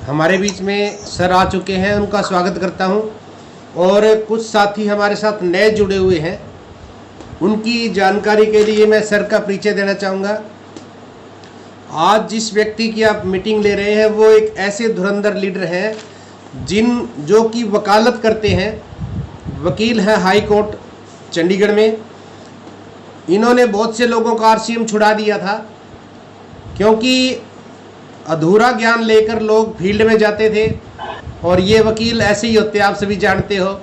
हमारे बीच में सर आ चुके हैं, उनका स्वागत करता हूं। और कुछ साथी हमारे साथ नए जुड़े हुए हैं, उनकी जानकारी के लिए मैं सर का परिचय देना चाहूँगा। आज जिस व्यक्ति की आप मीटिंग ले रहे हैं वो एक ऐसे धुरंधर लीडर हैं जो कि वकालत करते हैं, वकील हैं हाई कोर्ट चंडीगढ़ में। इन्होंने बहुत से लोगों का आरसीएम छुड़ा दिया था, क्योंकि अधूरा ज्ञान लेकर लोग फील्ड में जाते थे। और ये वकील ऐसे ही होते, आप सभी जानते हो।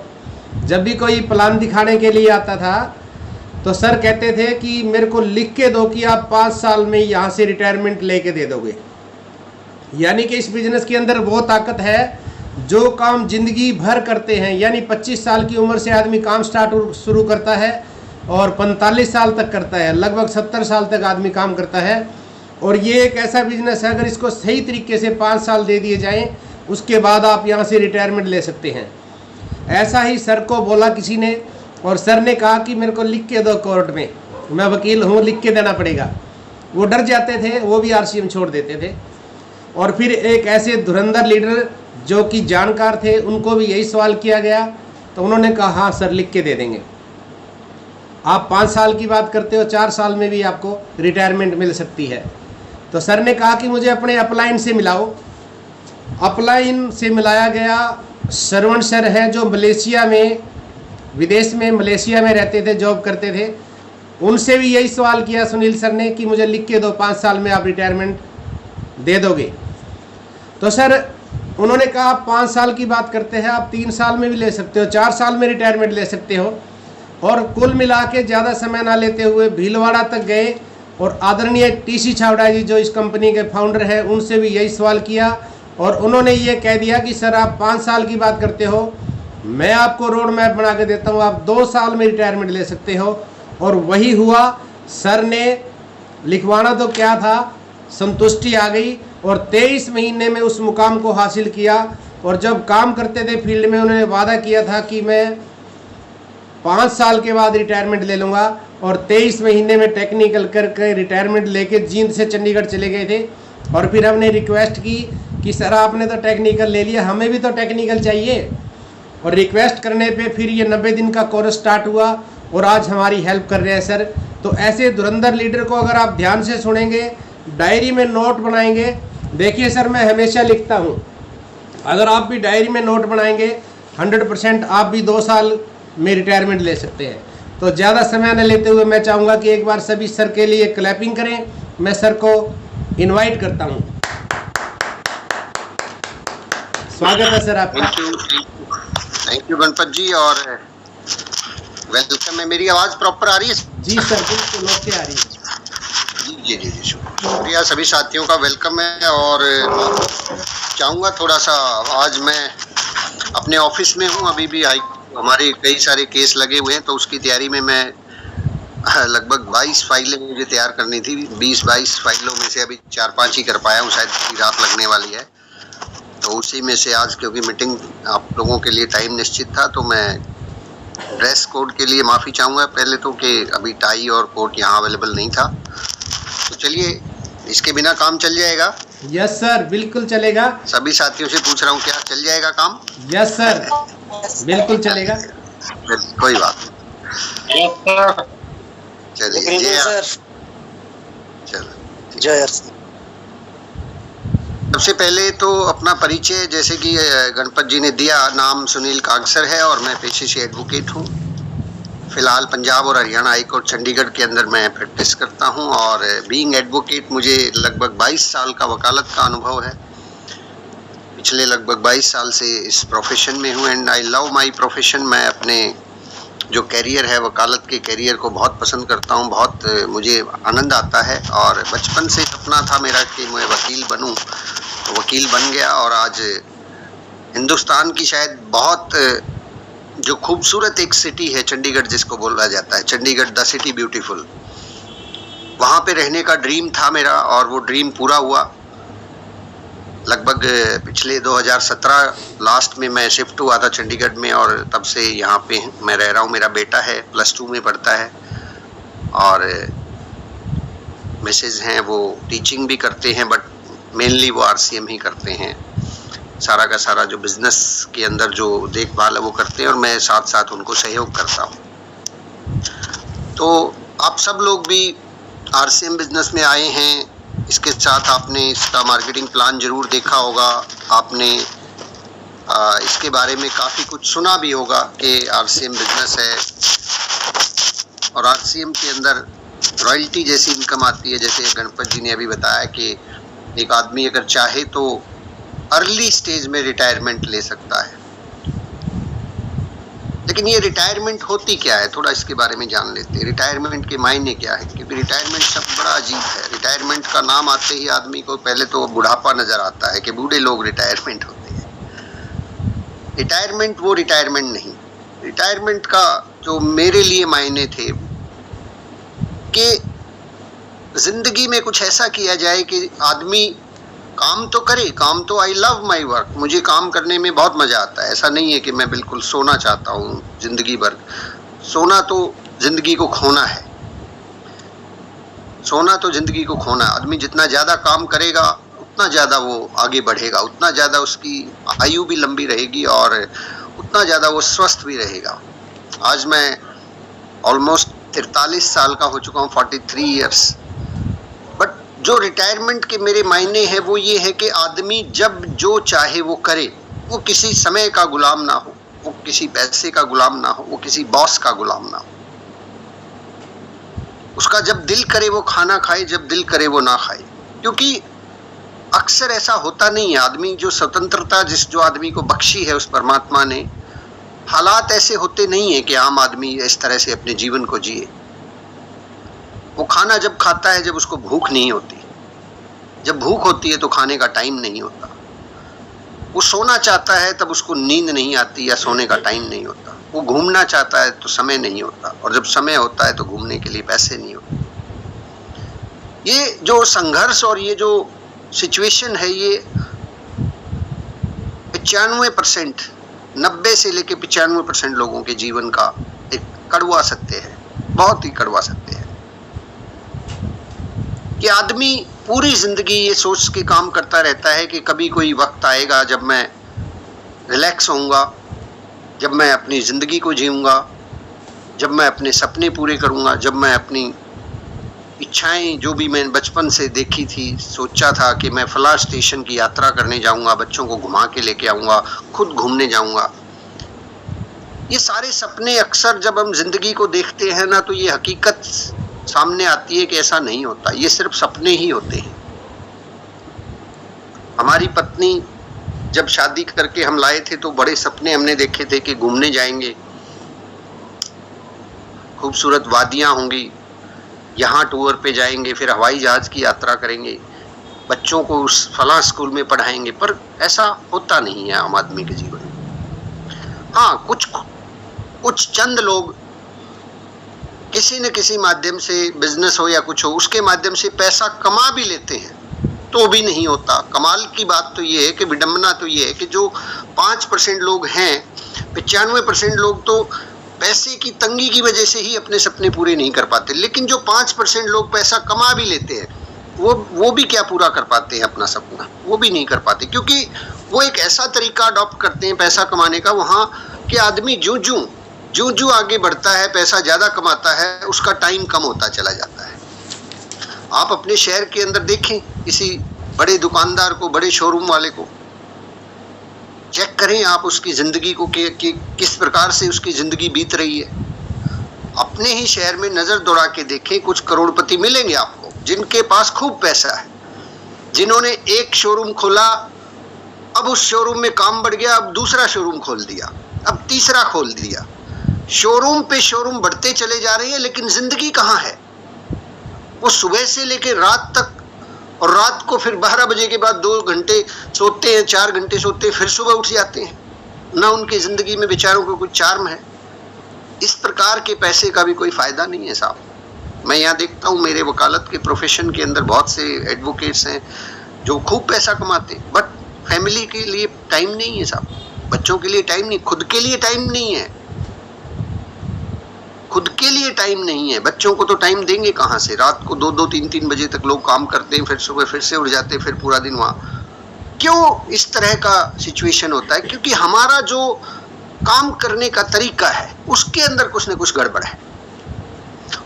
जब भी कोई प्लान दिखाने के लिए आता था तो सर कहते थे कि मेरे को लिख के दो कि आप 5 साल में यहाँ से रिटायरमेंट लेके दे दोगे। यानी कि इस बिजनेस के अंदर वो ताकत है जो काम जिंदगी भर करते हैं। यानी 25 साल की उम्र से आदमी काम शुरू करता है और 45 साल तक करता है, लगभग 70 साल तक आदमी काम करता है। और ये एक ऐसा बिजनेस है, अगर इसको सही तरीके से 5 साल दे दिए जाएं, उसके बाद आप यहाँ से रिटायरमेंट ले सकते हैं। ऐसा ही सर को बोला किसी ने, और सर ने कहा कि मेरे को लिख के दो कोर्ट में, मैं वकील हूँ, लिख के देना पड़ेगा। वो डर जाते थे, वो भी आरसीएम छोड़ देते थे। और फिर एक ऐसे धुरंधर लीडर जो कि जानकार थे, उनको भी यही सवाल किया गया, तो उन्होंने कहा हाँ सर, लिख के दे देंगे। आप 5 साल की बात करते हो, 4 साल में भी आपको रिटायरमेंट मिल सकती है। तो सर ने कहा कि मुझे अपने अपलाइन से मिलाओ। अपलाइन से मिलाया गया। श्रवण सर हैं जो मलेशिया में, विदेश में मलेशिया में रहते थे, जॉब करते थे। उनसे भी यही सवाल किया सुनील सर ने कि मुझे लिख के दो, 5 साल में आप रिटायरमेंट दे दोगे। तो सर उन्होंने कहा आप 5 साल की बात करते हैं, आप 3 साल में भी ले सकते हो, 4 साल में रिटायरमेंट ले सकते हो। और कुल मिला के ज़्यादा समय ना लेते हुए भीलवाड़ा तक गए और आदरणीय टीसी छावड़ा जी जो इस कंपनी के फाउंडर हैं, उनसे भी यही सवाल किया। और उन्होंने ये कह दिया कि सर आप 5 साल की बात करते हो, मैं आपको रोड मैप बना के देता हूँ, आप 2 साल में रिटायरमेंट ले सकते हो। और वही हुआ। सर ने लिखवाना तो क्या था, संतुष्टि आ गई और 23 महीने में उस मुकाम को हासिल किया। और जब काम करते थे फील्ड में, उन्होंने वादा किया था कि मैं 5 साल के बाद रिटायरमेंट ले लूँगा। और 23 महीने में टेक्निकल करके रिटायरमेंट लेके जींद से चंडीगढ़ चले गए थे। और फिर हमने रिक्वेस्ट की कि सर आपने तो टेक्निकल ले लिया, हमें भी तो टेक्निकल चाहिए। और रिक्वेस्ट करने पे फिर ये 90 दिन का कोर्स स्टार्ट हुआ और आज हमारी हेल्प कर रहे हैं सर। तो ऐसे धुरंधर लीडर को अगर आप ध्यान से सुनेंगे, डायरी में नोट बनाएंगे। देखिए सर, मैं हमेशा लिखता हूँ, अगर आप भी डायरी में नोट बनाएंगे 100% आप भी 2 साल में रिटायरमेंट ले सकते हैं। तो ज़्यादा समय न लेते हुए मैं चाहूँगा कि एक बार सभी सर के लिए क्लैपिंग करें। मैं सर को इनवाइट करता हूँ। स्वागत है सर आपका। थैंक यू गणपत जी और वेलकम है। मेरी आवाज़ प्रॉपर आ रही है? जी सर, बिल्कुल ओके आ रही है। जी जी जी, शुक्रिया। सभी साथियों का वेलकम है। और चाहूँगा थोड़ा सा, आज मैं अपने ऑफिस में हूँ, अभी भी हमारे कई सारे केस लगे हुए हैं, तो उसकी तैयारी में मैं लगभग 22 फाइलें मुझे तैयार करनी थी। 20-22 फाइलों में से अभी 4-5 ही कर पाया हूँ, शायद पूरी रात लगने वाली है। तो उसी में से आज, क्योंकि मीटिंग आप लोगों के लिए टाइम निश्चित था, तो मैं ड्रेस कोड के लिए माफ़ी चाहूँगा पहले तो, कि अभी टाई और कोट यहाँ अवेलेबल नहीं था। तो चलिए, इसके बिना काम चल जाएगा? यस सर, बिल्कुल चलेगा। सभी साथियों से पूछ रहा हूँ, क्या चल जाएगा काम? यस सर, बिल्कुल चलेगा। कोई बात नहीं, चलिए। चलो, सबसे पहले तो अपना परिचय, जैसे कि गणपत जी ने दिया, नाम सुनील कागसर है और मैं पेशे से एडवोकेट हूँ। फिलहाल पंजाब और हरियाणा हाई कोर्ट चंडीगढ़ के अंदर मैं प्रैक्टिस करता हूँ। और बीइंग एडवोकेट मुझे लगभग 22 साल का वकालत का अनुभव है। पिछले लगभग 22 साल से इस प्रोफेशन में हूँ and I love my profession. मैं अपने जो कैरियर है, वकालत के कैरियर को बहुत पसंद करता हूँ, बहुत मुझे आनंद आता है। और बचपन से सपना था मेरा कि मैं वकील बनूँ, तो वकील बन गया। और आज हिंदुस्तान की शायद बहुत जो खूबसूरत एक सिटी है चंडीगढ़, जिसको बोला जाता है चंडीगढ़ द सिटी ब्यूटीफुल, वहाँ पे रहने का ड्रीम था मेरा और वो ड्रीम पूरा हुआ। लगभग पिछले 2017 लास्ट में मैं शिफ्ट हुआ था चंडीगढ़ में और तब से यहाँ पे मैं रह रहा हूँ। मेरा बेटा है, +2 में पढ़ता है और मिसेज हैं वो टीचिंग भी करते हैं, बट मेनली वो RCM ही करते हैं। सारा का सारा जो बिजनेस के अंदर जो देखभाल है वो करते हैं और मैं साथ साथ उनको सहयोग करता हूँ। तो आप सब लोग भी RCM बिजनेस में आए हैं, इसके साथ आपने इसका मार्केटिंग प्लान जरूर देखा होगा, आपने इसके बारे में काफ़ी कुछ सुना भी होगा कि RCM बिजनेस है और RCM के अंदर रॉयल्टी जैसी इनकम आती है। जैसे गणपत जी ने अभी बताया कि एक आदमी अगर चाहे तो अर्ली स्टेज में रिटायरमेंट ले सकता है, लेकिन ये रिटायरमेंट होती क्या है, थोड़ा इसके बारे में जान लेते हैं। रिटायरमेंट के मायने क्या है, क्योंकि रिटायरमेंट शब्द बड़ा अजीब है। रिटायरमेंट का नाम आते ही आदमी को पहले तो बुढ़ापा नजर आता है कि बूढ़े लोग रिटायरमेंट होते हैं। रिटायरमेंट वो रिटायरमेंट नहीं। रिटायरमेंट का जो मेरे लिए मायने थे कि जिंदगी में कुछ ऐसा किया जाए कि आदमी काम तो करे, काम तो आई लव माई वर्क, मुझे काम करने में बहुत मज़ा आता है। ऐसा नहीं है कि मैं बिल्कुल सोना चाहता हूँ जिंदगी भर। सोना तो जिंदगी को खोना है, सोना तो जिंदगी को खोना है। आदमी जितना ज़्यादा काम करेगा उतना ज़्यादा वो आगे बढ़ेगा, उतना ज़्यादा उसकी आयु भी लंबी रहेगी और उतना ज़्यादा वो स्वस्थ भी रहेगा। आज मैं ऑलमोस्ट 43 साल का हो चुका हूँ, 43 ईयर्स। बट जो रिटायरमेंट के मेरे मायने हैं वो ये है कि आदमी जब जो चाहे वो करे, वो किसी समय का गुलाम ना हो, वो किसी पैसे का गुलाम ना हो, वो किसी बॉस का गुलाम ना हो। उसका जब दिल करे वो खाना खाए, जब दिल करे वो ना खाए। क्योंकि अक्सर ऐसा होता नहीं है। आदमी जो स्वतंत्रता जो आदमी को बख्शी है उस परमात्मा ने, हालात ऐसे होते नहीं है कि आम आदमी इस तरह से अपने जीवन को जिए। वो खाना जब खाता है जब उसको भूख नहीं होती, जब भूख होती है तो खाने का टाइम नहीं होता। वो सोना चाहता है तब उसको नींद नहीं आती या सोने का टाइम नहीं होता। वो घूमना चाहता है तो समय नहीं होता, और जब समय होता है तो घूमने के लिए पैसे नहीं होते। ये जो संघर्ष और ये जो सिचुएशन है, ये 95%, 90 से लेके 95% लोगों के जीवन का एक कड़वा सत्य है, बहुत ही कड़वा सत्य है कि आदमी पूरी जिंदगी ये सोच के काम करता रहता है कि कभी कोई वक्त आएगा जब मैं रिलैक्स होऊंगा, जब मैं अपनी ज़िंदगी को जीऊँगा, जब मैं अपने सपने पूरे करूँगा, जब मैं अपनी इच्छाएं जो भी मैंने बचपन से देखी थी, सोचा था कि मैं फला स्टेशन की यात्रा करने जाऊँगा, बच्चों को घुमा के लेके आऊँगा, खुद घूमने जाऊँगा। ये सारे सपने अक्सर जब हम जिंदगी को देखते हैं ना, तो ये हकीकत सामने आती है कि ऐसा नहीं होता, ये सिर्फ सपने ही होते हैं। हमारी पत्नी जब शादी करके हम लाए थे तो बड़े सपने हमने देखे थे कि घूमने जाएंगे, खूबसूरत वादियां होंगी, यहाँ टूर पे जाएंगे, फिर हवाई जहाज की यात्रा करेंगे, बच्चों को उस फला स्कूल में पढ़ाएंगे। पर ऐसा होता नहीं है आम आदमी के जीवन में। हाँ, कुछ चंद लोग किसी न किसी माध्यम से, बिजनेस हो या कुछ हो, उसके माध्यम से पैसा कमा भी लेते हैं, तो भी नहीं होता। कमाल की बात तो ये है कि विडंबना तो ये है कि जो 5% लोग हैं, 95% लोग तो पैसे की तंगी की वजह से ही अपने सपने पूरे नहीं कर पाते। लेकिन जो 5% लोग पैसा कमा भी लेते हैं, वो भी क्या पूरा कर पाते हैं अपना सपना? वो भी नहीं कर पाते, क्योंकि वो एक ऐसा तरीका अडॉप्ट करते हैं पैसा कमाने का वहाँ कि आदमी जो आगे बढ़ता है, पैसा ज़्यादा कमाता है, उसका टाइम कम होता चला जाता है। आप अपने शहर के अंदर देखें, किसी बड़े दुकानदार को, बड़े शोरूम वाले को चेक करें आप उसकी ज़िंदगी को कि किस प्रकार से उसकी ज़िंदगी बीत रही है। अपने ही शहर में नज़र दौड़ा के देखें, कुछ करोड़पति मिलेंगे आपको जिनके पास खूब पैसा है, जिन्होंने एक शोरूम खोला, अब उस शोरूम में काम बढ़ गया, अब दूसरा शोरूम खोल दिया, अब तीसरा खोल दिया। शोरूम पे शोरूम बढ़ते चले जा रहे हैं, लेकिन ज़िंदगी कहाँ है? वो सुबह से लेकर रात तक, और रात को फिर 12 बजे के बाद 2 घंटे सोते हैं, 4 घंटे सोते हैं, फिर सुबह उठ जाते हैं। ना उनकी ज़िंदगी में बेचारों को कुछ चार्म है। इस प्रकार के पैसे का भी कोई फ़ायदा नहीं है साहब। मैं यहाँ देखता हूँ मेरे वकालत के प्रोफेशन के अंदर बहुत से एडवोकेट्स हैं जो खूब पैसा कमाते हैं, बट फैमिली के लिए टाइम नहीं है साहब, बच्चों के लिए टाइम नहीं, खुद के लिए टाइम नहीं है। खुद के लिए टाइम नहीं है। बच्चों को तो टाइम देंगे कहाँ से? रात को 2-2, 3-3 बजे तक लोग काम करते हैं, फिर सुबह फिर से उठ जाते हैं, फिर पूरा दिन वहाँ। क्यों इस तरह का सिचुएशन होता है? क्योंकि हमारा जो काम करने का तरीका है उसके अंदर कुछ न कुछ गड़बड़ है,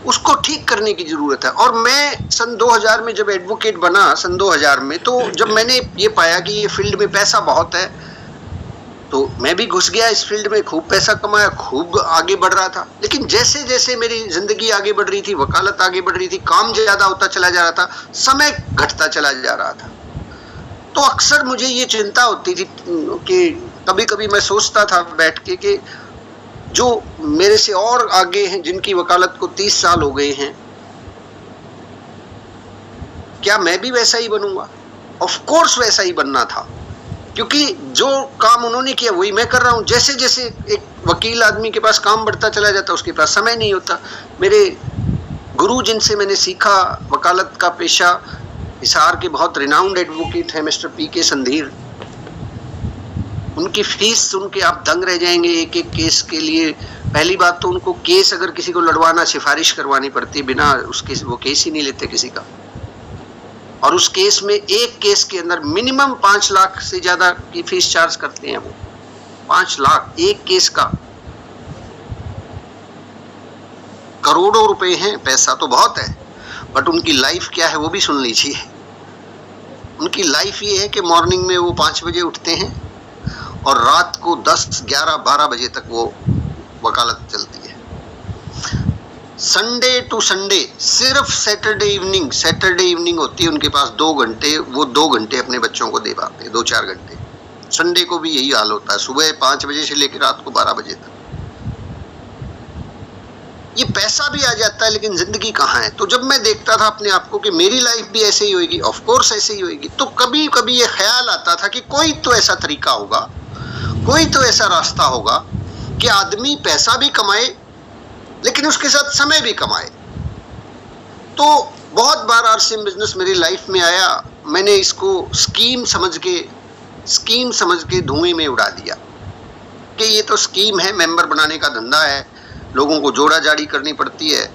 उसको ठीक करने की जरूरत है। और मैं सन 2000 में जब एडवोकेट बना, सन 2000 में, तो जब मैंने ये पाया कि ये फील्ड में पैसा बहुत है, तो मैं भी घुस गया इस फील्ड में, खूब पैसा कमाया, खूब आगे बढ़ रहा था। लेकिन जैसे जैसे मेरी जिंदगी आगे बढ़ रही थी, वकालत आगे बढ़ रही थी, काम ज्यादा होता चला जा रहा था, समय घटता चला जा रहा था, तो अक्सर मुझे ये चिंता होती थी कि कभी कभी मैं सोचता था बैठ के कि जो मेरे से और आगे हैं, जिनकी वकालत को 30 साल हो गए हैं, क्या मैं भी वैसा ही बनूंगा? ऑफ कोर्स वैसा ही बनना था, क्योंकि जो काम उन्होंने किया वही मैं कर रहा हूं। जैसे जैसे एक वकील आदमी के पास काम बढ़ता चला जाता, उसके पास समय नहीं होता। मेरे गुरु जिनसे मैंने सीखा वकालत का पेशा, हिसार के बहुत रिनाउंड एडवोकेट हैं मिस्टर पी.के. संधीर, उनकी फीस सुन के आप दंग रह जाएंगे। एक एक केस के लिए पहली बात तो उनको केस अगर किसी को लड़वाना, सिफारिश करवानी पड़ती, बिना उसके वो केस ही नहीं लेते किसी का। और उस केस में, एक केस के अंदर मिनिमम 5 लाख से ज्यादा की फीस चार्ज करते हैं वो। 5 लाख एक केस का, करोड़ों रुपए हैं। पैसा तो बहुत है, बट उनकी लाइफ क्या है वो भी सुन लीजिए। उनकी लाइफ ये है कि मॉर्निंग में वो 5 बजे उठते हैं और रात को 10, 11, 12 बजे तक वो वकालत चलती है। संडे टू संडे, सिर्फ सैटरडे इवनिंग होती है उनके पास 2 घंटे, वो 2 घंटे अपने बच्चों को दे पाते हैं, 2-4 घंटे। संडे को भी यही हाल होता है, सुबह 5 बजे से लेकर रात को 12 बजे तक। ये पैसा भी आ जाता है, लेकिन जिंदगी कहाँ है? तो जब मैं देखता था अपने आप को कि मेरी लाइफ भी ऐसे ही होगी, ऑफ कोर्स ऐसे ही होगी, तो कभी कभी ये ख्याल आता था कि कोई तो ऐसा तरीका होगा, कोई तो ऐसा रास्ता होगा कि आदमी पैसा भी कमाए लेकिन उसके साथ समय भी कमाए। तो बहुत बार आरसीएम बिजनेस मेरी लाइफ में आया, मैंने इसको स्कीम समझ के धुएं में उड़ा दिया कि ये तो स्कीम है, मेंबर बनाने का धंधा है, लोगों को जोड़ा जाड़ी करनी पड़ती है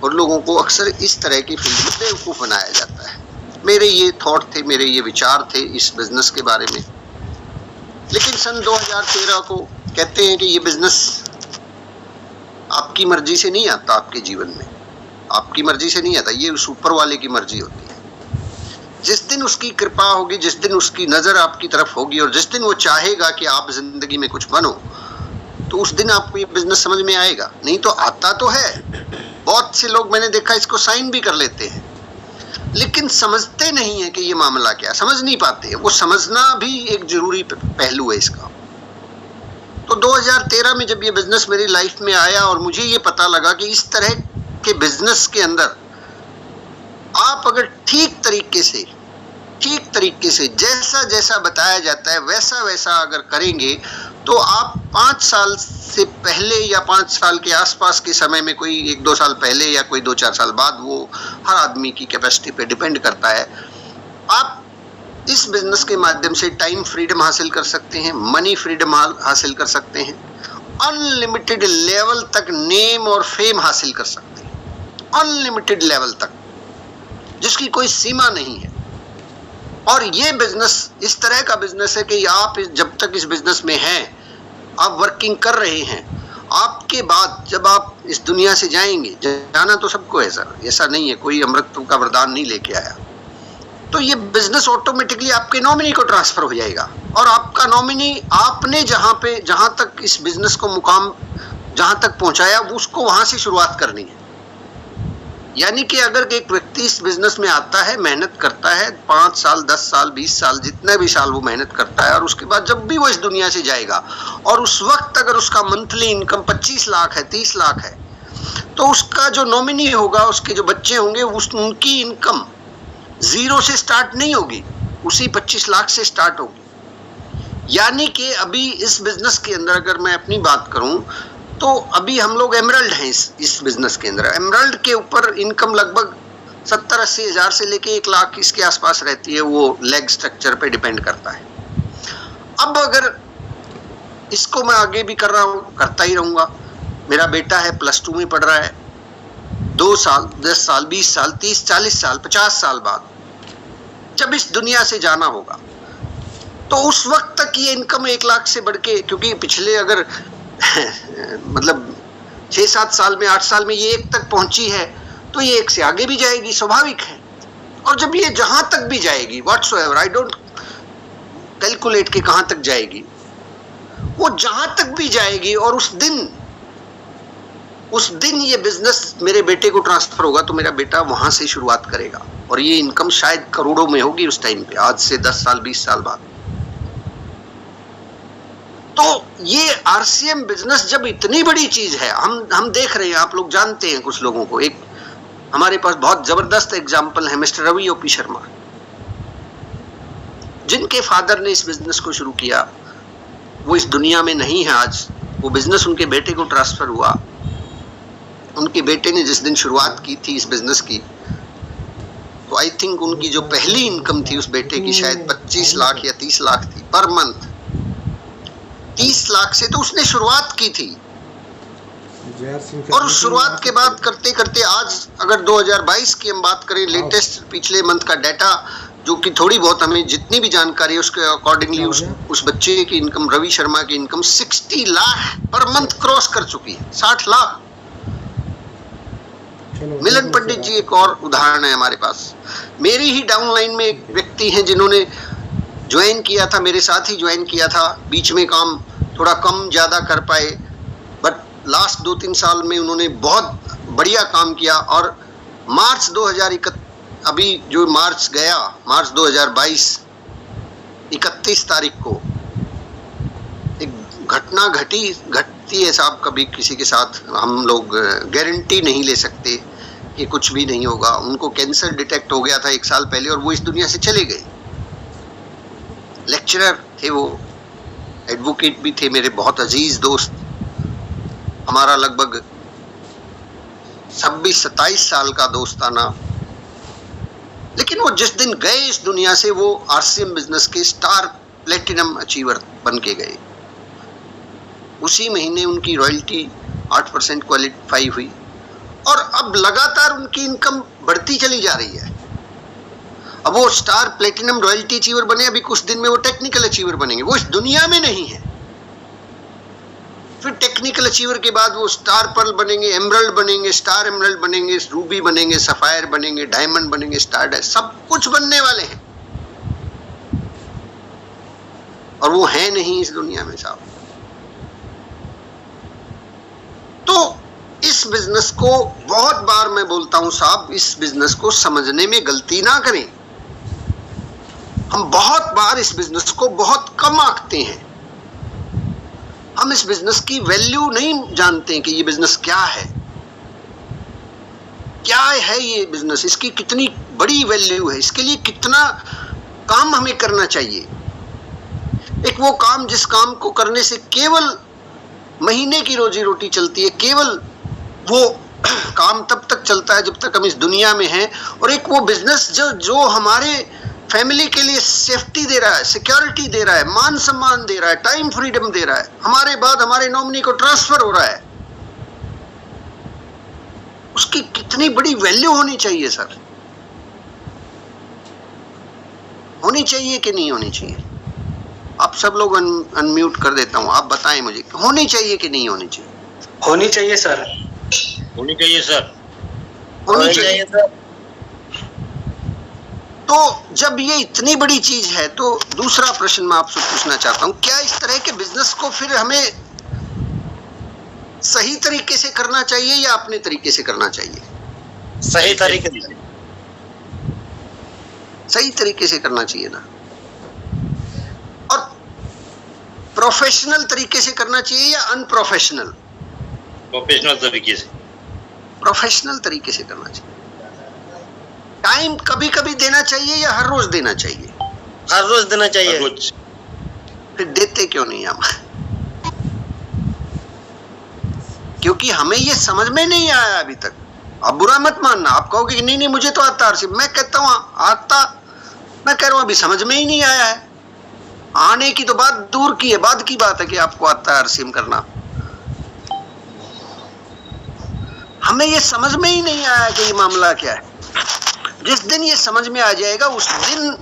और लोगों को अक्सर इस तरह की फील्ड में बेवकूफ़ बनाया जाता है। मेरे ये थॉट थे, मेरे ये विचार थे इस बिजनेस के बारे में। लेकिन सन 2013 को कहते हैं कि ये बिजनेस आपकी मर्जी से नहीं आता, आपके जीवन में आपकी मर्जी से नहीं आता, ये उस ऊपर वाले की मर्जी होती है। जिस दिन उसकी कृपा होगी, जिस दिन उसकी नज़र आपकी तरफ होगी और जिस दिन वो चाहेगा कि आप जिंदगी में कुछ बनो, तो उस दिन आपको ये बिजनेस समझ में आएगा। नहीं तो आता तो है, बहुत से लोग मैंने देखा इसको साइन भी कर लेते हैं, लेकिन समझते नहीं है कि ये मामला क्या, समझ नहीं पाते। वो समझना भी एक जरूरी पहलू है इसका। तो 2013 में जब ये बिजनेस मेरी लाइफ में आया और मुझे ये पता लगा कि इस तरह के बिजनेस के अंदर आप अगर ठीक तरीके से जैसा जैसा बताया जाता है वैसा वैसा अगर करेंगे, तो आप 5 साल से पहले या 5 साल के आसपास के समय में, कोई 1-2 साल पहले या कोई 2-4 साल बाद, वो हर आदमी की कैपेसिटी पे डिपेंड करता है, आप इस बिजनेस के माध्यम से टाइम फ्रीडम हासिल कर सकते हैं, मनी फ्रीडम हासिल कर सकते हैं, अनलिमिटेड लेवल तक नेम और फेम हासिल कर सकते हैं, अनलिमिटेड लेवल तक, जिसकी कोई सीमा नहीं है। और ये बिजनेस इस तरह का बिजनेस है कि आप जब तक इस बिजनेस में हैं, आप वर्किंग कर रहे हैं, आपके बाद जब आप इस दुनिया से जाएंगे, जाना तो सबको है सर, ऐसा नहीं है, कोई अमृत का वरदान नहीं लेके आया, तो ये बिजनेस ऑटोमेटिकली आपके नॉमिनी को ट्रांसफर हो जाएगा और आपका नॉमिनी, आपने जहां तक इस बिजनेस को मुकाम जहां तक पहुंचाया, उसको वहां से शुरुआत करनी है। यानी कि अगर एक व्यक्ति इस बिजनेस में आता है, मेहनत करता है, 5 साल, 10 साल, 20 साल, जितने भी साल वो मेहनत करता है, और उसके बाद जब भी वो इस दुनिया से जाएगा और उस वक्त अगर उसका मंथली इनकम 25 लाख है, 30 लाख है, तो उसका जो नॉमिनी होगा, उसके जो बच्चे होंगे, उनकी इनकम 0 से स्टार्ट नहीं होगी, उसी 25 लाख से स्टार्ट होगी। यानी कि अभी इस बिजनेस के अंदर अगर मैं अपनी बात करूं, तो अभी हम लोग एमरल्ड हैं इस बिजनेस के अंदर। एमरल्ड के ऊपर इनकम लगभग 70-80 हज़ार से लेके 1 लाख इसके आसपास रहती है, वो लेग स्ट्रक्चर पे डिपेंड करता है। अब अगर इसको मैं आगे भी कर रहा हूँ, करता ही रहूँगा, मेरा बेटा है +2 में पढ़ रहा है। 2 साल, 10 साल, 20 साल, 30, 40 साल, 50 साल बाद जब इस दुनिया से जाना होगा, तो उस वक्त तक ये इनकम 1 लाख से बढ़ के, क्योंकि पिछले अगर मतलब 6-7 साल में, 8 साल में ये 1 तक पहुंची है, तो ये 1 से आगे भी जाएगी, स्वाभाविक है। और जब ये जहां तक भी जाएगी, व्हाट्सएवर, आई डोंट कैलकुलेट के कहां तक जाएगी, वो जहां तक भी जाएगी, और उस दिन ये बिजनेस मेरे बेटे को ट्रांसफर होगा, तो मेरा बेटा वहां से शुरुआत करेगा, और ये इनकम शायद करोड़ों में होगी उस टाइम पे, आज से 10 साल 20 साल बाद। तो ये आरसीएम बिजनेस जब इतनी बड़ी चीज है, हम देख रहे हैं, आप लोग जानते हैं कुछ लोगों को। एक हमारे पास बहुत जबरदस्त एग्जाम्पल है, मिस्टर रवि ओपी शर्मा, जिनके फादर ने इस बिजनेस को शुरू किया। वो इस दुनिया में नहीं है आज, वो बिजनेस उनके बेटे को ट्रांसफर हुआ। उनके बेटे ने जिस दिन शुरुआत की थी इस बिजनेस की, तो आई थिंक उनकी जो पहली इनकम थी उस बेटे की शायद 25 लाख या 30 लाख थी पर मंथ। 30 लाख से तो उसने शुरुआत की थी, और उस शुरुआत के बाद करते करते आज अगर 2022 की हम बात करें, लेटेस्ट पिछले मंथ का डाटा, जो कि थोड़ी बहुत हमें जितनी भी जानकारी है उसके अकॉर्डिंगली उस बच्चे की इनकम, रवि शर्मा की income 60 lakh per month cross कर चुकी है। 60 लाख। मिलन पंडित जी एक और उदाहरण है हमारे पास। मेरी ही डाउनलाइन में एक व्यक्ति हैं जिन्होंने ज्वाइन किया था, मेरे साथ ही ज्वाइन किया था, बीच में काम थोड़ा कम ज्यादा कर पाए, बट लास्ट 2-3 साल में उन्होंने बहुत बढ़िया काम किया। और मार्च 2021, अभी जो मार्च गया, मार्च 2022 31 तारीख को एक घटना घटती है साहब, कभी किसी के साथ हम लोग गारंटी नहीं ले सकते कि कुछ भी नहीं होगा। उनको कैंसर डिटेक्ट हो गया था 1 साल पहले, और वो इस दुनिया से चले गए। लेक्चरर थे वो, एडवोकेट भी थे, मेरे बहुत अजीज दोस्त। हमारा लगभग 26-27 साल का दोस्ताना। लेकिन वो जिस दिन गए इस दुनिया से, वो आरसीएम बिजनेस के स्टार प्लेटिनम अचीवर बन के गए। उसी महीने उनकी रॉयल्टी 8% क्वालिफाई हुई, और अब लगातार उनकी इनकम बढ़ती चली जा रही है। अब वो स्टार प्लेटिनम रॉयल्टी अचीवर बने, अभी कुछ दिन में वो टेक्निकल अचीवर बनेंगे। वो इस दुनिया में नहीं है। फिर टेक्निकल अचीवर के बाद वो स्टार पर्ल बनेंगे, एमरल्ड बनेंगे, स्टार एमरल्ड बनेंगे, रूबी बनेंगे, सफायर बनेंगे, डायमंड बनेंगे, स्टार डायमंड, सब कुछ बनने वाले हैं। और वो है नहीं इस दुनिया में साहब। तो इस बिजनेस को बहुत बार मैं बोलता हूं साहब, इस बिजनेस को समझने में गलती ना करें। हम बहुत बार इस बिजनेस को बहुत कम आंकते हैं। हम इस बिजनेस की वैल्यू नहीं जानते कि ये बिजनेस क्या है, क्या है ये बिजनेस, इसकी कितनी बड़ी वैल्यू है, इसके लिए कितना काम हमें करना चाहिए। एक वो काम जिस काम को करने से केवल महीने की रोजी रोटी चलती है, केवल वो काम तब तक चलता है जब तक हम इस दुनिया में हैं। और एक वो बिजनेस जो हमारे फैमिली के लिए सेफ्टी दे रहा है, सिक्योरिटी दे रहा है, मान सम्मान दे रहा है, टाइम फ्रीडम दे रहा है, हमारे बाद हमारे नॉमिनी को ट्रांसफर हो रहा है, उसकी कितनी बड़ी वैल्यू होनी चाहिए सर। होनी चाहिए कि नहीं होनी चाहिए? आप सब लोग अनम्यूट कर देता हूं, आप बताएं मुझे, होनी चाहिए कि नहीं होनी चाहिए? होनी चाहिए सर। होनी चाहिए सर। होनी चाहिए सर। तो जब ये इतनी बड़ी चीज है, तो दूसरा प्रश्न मैं आपसे पूछना चाहता हूं, क्या इस तरह के बिजनेस को फिर हमें सही तरीके से करना चाहिए या अपने तरीके से करना चाहिए? सही तरीके से। सही तरीके से करना चाहिए ना। और प्रोफेशनल तरीके से करना चाहिए या अनप्रोफेशनल? प्रोफेशनल तरीके से। प्रोफेशनल तरीके से करना चाहिए। टाइम कभी कभी देना चाहिए या हर रोज देना चाहिए? हर रोज देना चाहिए। हर रोज। फिर देते क्यों नहीं हम? क्योंकि हमें ये समझ में नहीं आया अभी तक। आप बुरा मत मानना, आप कहोगे कि नहीं नहीं मुझे तो आता आरसीएम। मैं कहता हूं आता, मैं कह रहा हूं अभी समझ में ही नहीं आया है। आने की तो बात दूर की है, बाद की बात है कि आपको आता है आरसीएम करना। हमें ये समझ में ही नहीं आया कि ये मामला क्या है। जिस दिन ये समझ में आ जाएगा उस दिन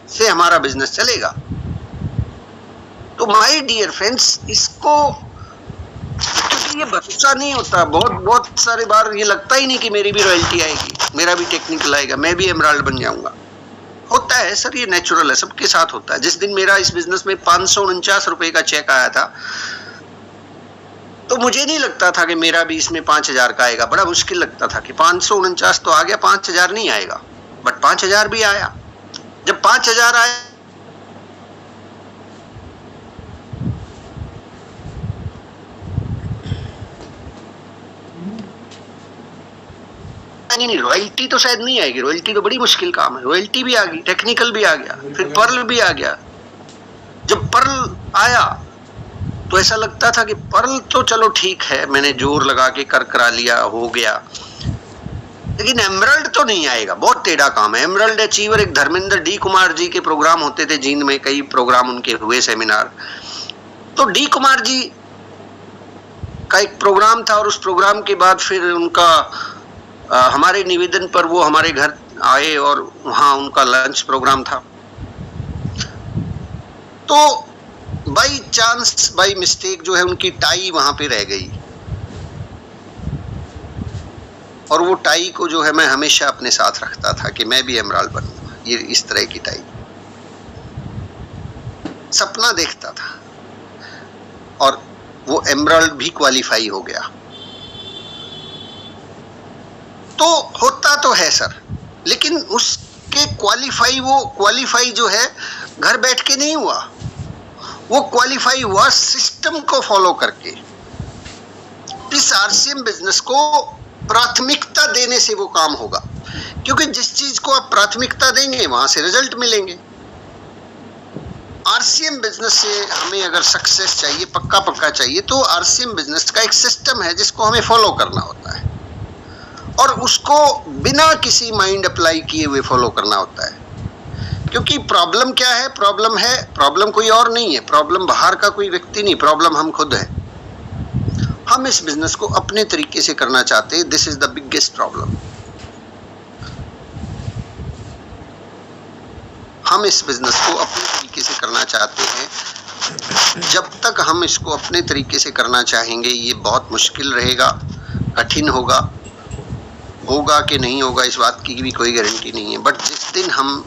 से हमारा बिजनेस चलेगा। तो माय डियर फ्रेंड्स, इसको, क्योंकि ये भरोसा नहीं होता, बहुत सारे बार ये लगता ही नहीं कि मेरी भी रॉयल्टी आएगी, मेरा भी टेक्निकल आएगा, मैं भी एमराल्ड बन जाऊंगा। होता है सर, ये नेचुरल है, सबके साथ होता है। जिस दिन मेरा इस बिजनेस में 549 रुपए का चेक आया था, तो मुझे नहीं लगता था कि मेरा भी इसमें 5000 का आएगा। बड़ा मुश्किल लगता था कि 549 तो आ गया, 5000 नहीं आएगा। बट 5000 भी आया। जब 5000 आया, नहीं, रॉयल्टी तो शायद नहीं आएगी। रॉयल्टी तो बड़ी मुश्किल काम है। रॉयल्टी भी आ गई, टेक्निकल भी आ गया, फिर पर्ल भी आ गया। जब पर्ल आया तो ऐसा लगता था कि पर्ल तो चलो ठीक है, मैंने जोर लगा के करा लिया, हो गया, लेकिन एमराल्ड तो नहीं आएगा। बहुत टेढ़ा काम है। एमराल्ड अचीवर एक धर्मेंद्र डी कुमार जी के प्रोग्राम होते थे जींद में, कई प्रोग्राम उनके हुए, सेमिनार। तो डी कुमार जी का एक प्रोग्राम था और उस प्रोग्राम के बाद फिर उनका हमारे निवेदन पर वो हमारे घर आए और वहां उनका लंच प्रोग्राम था। तो बाई चांस, बाई मिस्टेक जो है उनकी टाई वहां पे रह गई, और वो टाई को जो है मैं हमेशा अपने साथ रखता था कि मैं भी एमराल्ड बनूंगा। ये इस तरह की टाई सपना देखता था, और वो एमराल्ड भी क्वालिफाई हो गया। तो होता तो है सर, लेकिन उसके क्वालिफाई जो है घर बैठ के नहीं हुआ। वो क्वालिफाई हुआ सिस्टम को फॉलो करके। इस आरसीएम बिजनेस को प्राथमिकता देने से वो काम होगा, क्योंकि जिस चीज को आप प्राथमिकता देंगे वहां से रिजल्ट मिलेंगे। आरसीएम बिजनेस से हमें अगर सक्सेस चाहिए, पक्का चाहिए, तो आरसीएम बिजनेस का एक सिस्टम है जिसको हमें फॉलो करना होता है, और उसको बिना किसी माइंड अप्लाई किए हुए फॉलो करना होता है। क्योंकि प्रॉब्लम क्या है? प्रॉब्लम कोई और नहीं है, प्रॉब्लम बाहर का कोई व्यक्ति नहीं, प्रॉब्लम हम खुद हैं। हम इस बिजनेस को अपने तरीके से करना चाहते हैं। This is the biggest problem. हम इस बिजनेस को अपने तरीके से करना चाहते हैं। जब तक हम इसको अपने तरीके से करना चाहेंगे, ये बहुत मुश्किल रहेगा, कठिन होगा कि नहीं होगा इस बात की भी कोई गारंटी नहीं है। बट जिस दिन हम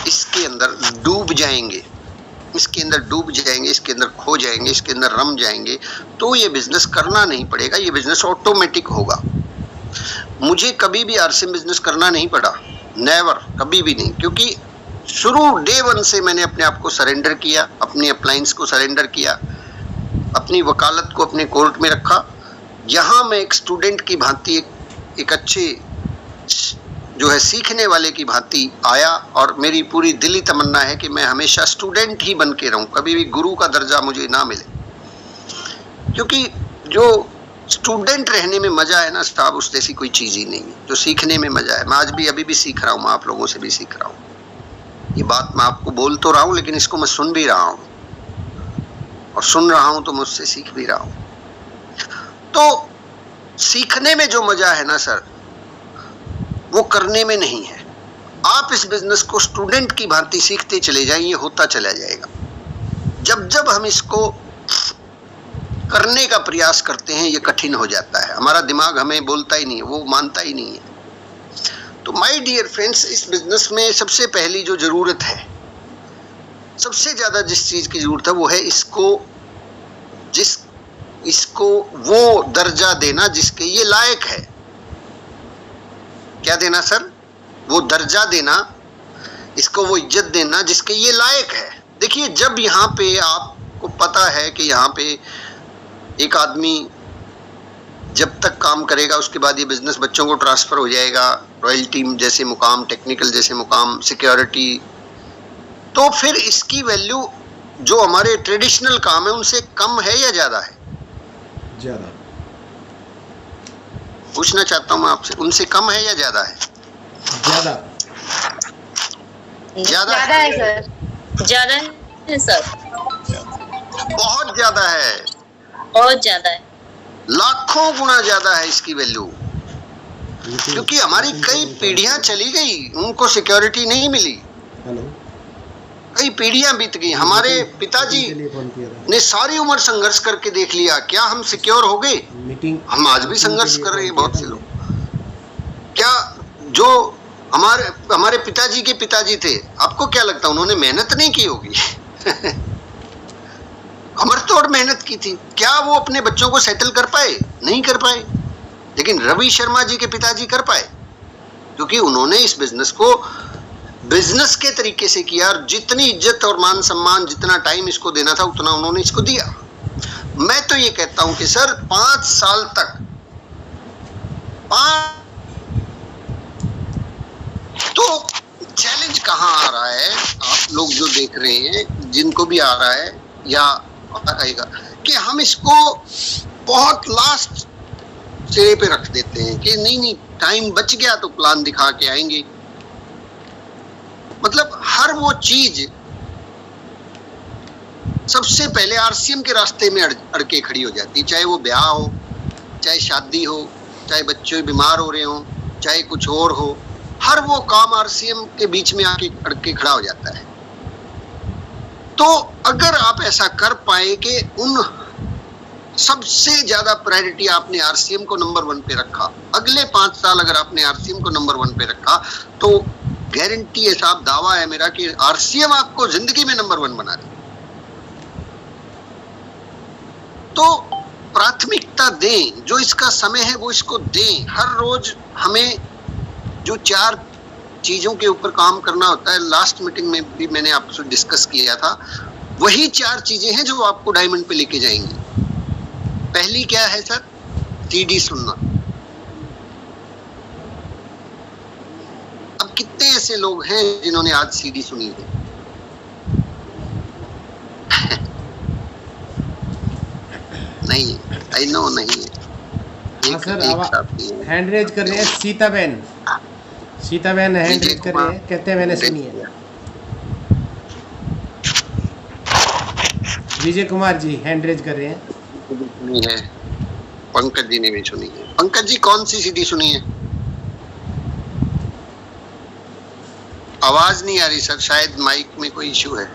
इसके अंदर डूब जाएंगे, इसके अंदर खो जाएंगे, इसके अंदर रम जाएंगे, तो ये बिजनेस करना नहीं पड़ेगा, ये बिजनेस ऑटोमेटिक होगा। मुझे कभी भी आरसीएम बिजनेस करना नहीं पड़ा, नेवर, कभी भी नहीं, क्योंकि शुरू डे वन से मैंने अपने आप को सरेंडर किया, अपनी अप्लायंस को सरेंडर किया, अपनी वकालत को अपने कोर्ट में रखा। यहाँ मैं एक स्टूडेंट की भांति, एक अच्छे जो है सीखने वाले की भांति आया, और मेरी पूरी दिली तमन्ना है कि मैं हमेशा स्टूडेंट ही बन के रहूं, कभी भी गुरु का दर्जा मुझे ना मिले। क्योंकि जो स्टूडेंट रहने में मजा है ना साहब, उस जैसी कोई चीज ही नहीं है। जो सीखने में मजा है, मैं आज भी अभी भी सीख रहा हूँ, मैं आप लोगों से भी सीख रहा हूँ। ये बात मैं आपको बोल तो रहा हूँ, लेकिन इसको मैं सुन भी रहा हूँ, और सुन रहा हूँ तो मुझसे सीख भी रहा हूँ। तो सीखने में जो मजा है ना सर, वो करने में नहीं है। आप इस बिजनेस को स्टूडेंट की भांति सीखते चले जाएं, ये होता चला जाएगा। जब हम इसको करने का प्रयास करते हैं, ये कठिन हो जाता है। हमारा दिमाग हमें बोलता ही नहीं है, वो मानता ही नहीं है। तो माय डियर फ्रेंड्स, इस बिजनेस में सबसे पहली जो जरूरत है, सबसे ज्यादा जिस चीज की जरूरत है, वो है इसको वो दर्जा देना जिसके ये लायक है। क्या देना सर? वो दर्जा देना, इसको वो इज्जत देना जिसके ये लायक है। देखिए, जब यहाँ पे आपको पता है कि यहाँ पे एक आदमी जब तक काम करेगा, उसके बाद ये बिजनेस बच्चों को ट्रांसफर हो जाएगा, रॉयल्टी जैसे मुकाम, टेक्निकल जैसे मुकाम, सिक्योरिटी, तो फिर इसकी वैल्यू जो हमारे ट्रेडिशनल काम है उनसे कम है या ज्यादा है? ज्यादा। पूछना चाहता हूँ मैं आपसे, उनसे कम है या ज्यादा है? ज्यादा है सर, ज्यादा है सर, बहुत ज्यादा है, बहुत ज्यादा है। लाखों गुना ज्यादा है इसकी वैल्यू, क्योंकि हमारी कई पीढ़ियां चली गई, उनको सिक्योरिटी नहीं मिली, कई पीढ़ियां बीत गई। हमारे पिताजी ने सारी उम्र संघर्ष करके देख लिया, क्या हम सिक्योर हो गए? हम आज भी संघर्ष कर रहे हैं बहुत से लोग। क्या जो हमारे पिताजी के पिताजी थे, आपको क्या लगता है उन्होंने मेहनत नहीं की होगी? अमरतोड़ मेहनत की थी। क्या वो अपने बच्चों को सेटल कर पाए? नहीं कर पाए। लेकिन रवि शर्मा जी के पिताजी कर पाए, क्योंकि उन्होंने इस बिजनेस को बिजनेस के तरीके से किया, और जितनी इज्जत और मान सम्मान, जितना टाइम इसको देना था उतना उन्होंने इसको दिया। मैं तो ये कहता हूं कि सर 5 साल तक तो चैलेंज कहां आ रहा है? आप लोग जो देख रहे हैं, जिनको भी आ रहा है या आएगा, कि हम इसको बहुत लास्ट सिरे पे रख देते हैं कि नहीं टाइम बच गया तो प्लान दिखा के आएंगे। मतलब हर वो चीज सबसे पहले आरसीएम के रास्ते में अड़के खड़ी हो जाती, चाहे वो ब्याह हो, चाहे शादी हो, चाहे बच्चे बीमार हो रहे हो, चाहे कुछ और हो। हर वो काम आरसीएम के बीच में आके अड़के खड़ा हो जाता है। तो अगर आप ऐसा कर पाए कि उन सबसे ज्यादा प्रायोरिटी आपने आरसीएम को नंबर 1 पे रखा, अगले 5 साल अगर आपने आरसीएम को नंबर 1 पे रखा, तो गारंटी है साहब, दावा है मेरा कि आरसीएम आपको जिंदगी में नंबर 1 बना दे। तो प्राथमिकता दें, जो इसका समय है वो इसको दें। हर रोज हमें जो 4 चीजों के ऊपर काम करना होता है, लास्ट मीटिंग में भी मैंने आपसे डिस्कस किया था, वही 4 चीजें हैं जो आपको डायमंड पे लेके जाएंगी। पहली क्या है सर? सीडी सुनना। अब कितने ऐसे लोग हैं जिन्होंने आज सीडी सुनी है? नहीं है, आई नो नहीं है। सर हैंड रेज कर रहे हैं सीताबेन हैंड रेज कर रहे हैं, कहते हैं मैंने सुनी है। विजय कुमार जी हैंड रेज कर रहे हैं। सुनी है, पंकज जी ने भी सुनी है। पंकज जी कौन सी सीडी सुनी है? आवाज नहीं आ रही सर, शायद माइक में कोई इश्यू है।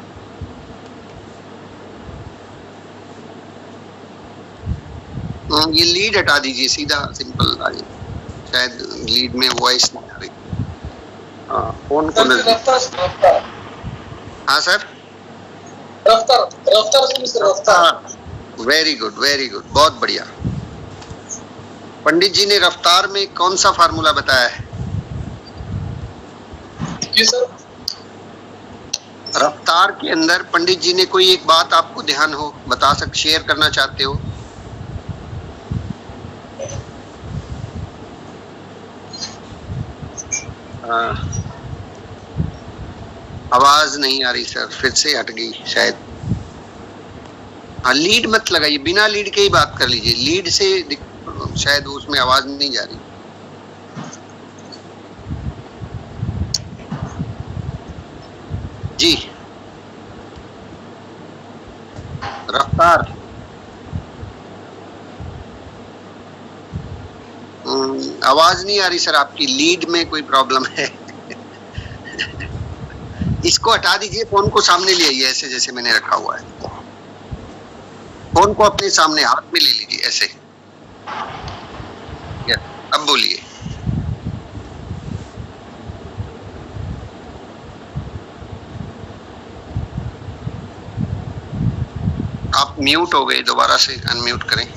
ये लीड हटा दीजिए, सीधा सिंपल आ जाए, शायद लीड में वॉइस नहीं आ रही। फोन को हाँ सर, रफ्तार। वेरी गुड, बहुत बढ़िया। पंडित जी ने रफ्तार में कौन सा फार्मूला बताया है? जी सर। रफ्तार के अंदर पंडित जी ने कोई एक बात आपको ध्यान हो, शेयर करना चाहते हो? आवाज नहीं आ रही सर, फिर से हट गई शायद। हाँ, लीड मत लगाइए, बिना लीड के ही बात कर लीजिए। लीड से शायद उसमें आवाज नहीं जा रही। जी रफ्तार। आवाज नहीं आ रही सर आपकी, लीड में कोई प्रॉब्लम है। इसको हटा दीजिए, फोन को सामने ले आइए, ऐसे जैसे मैंने रखा हुआ है। फोन को अपने सामने हाथ में ले लीजिए ऐसे। अब बोलिए। आप म्यूट हो गए, दोबारा से अनम्यूट करें।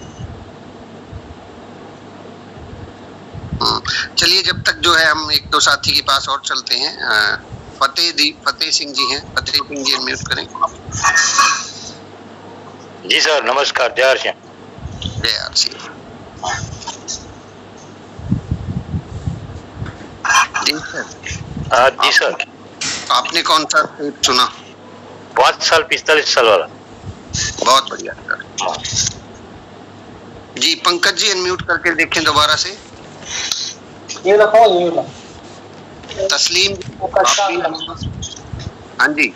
चलिए, जब तक जो है हम 1-2 साथी के पास और चलते हैं। फतेह सिंह जी हैं, फतेह सिंह जी अनम्यूट करें। जी सर, नमस्कार। जय आर सिंह। Ji sir. आपने कौन सा चुना? 5 साल 45 साल वाला। बहुत बढ़िया सर। जी पंकज जी अनम्यूट करके देखें दोबारा से। ये रखो, ये लो। तस्लीम। हाँ जी।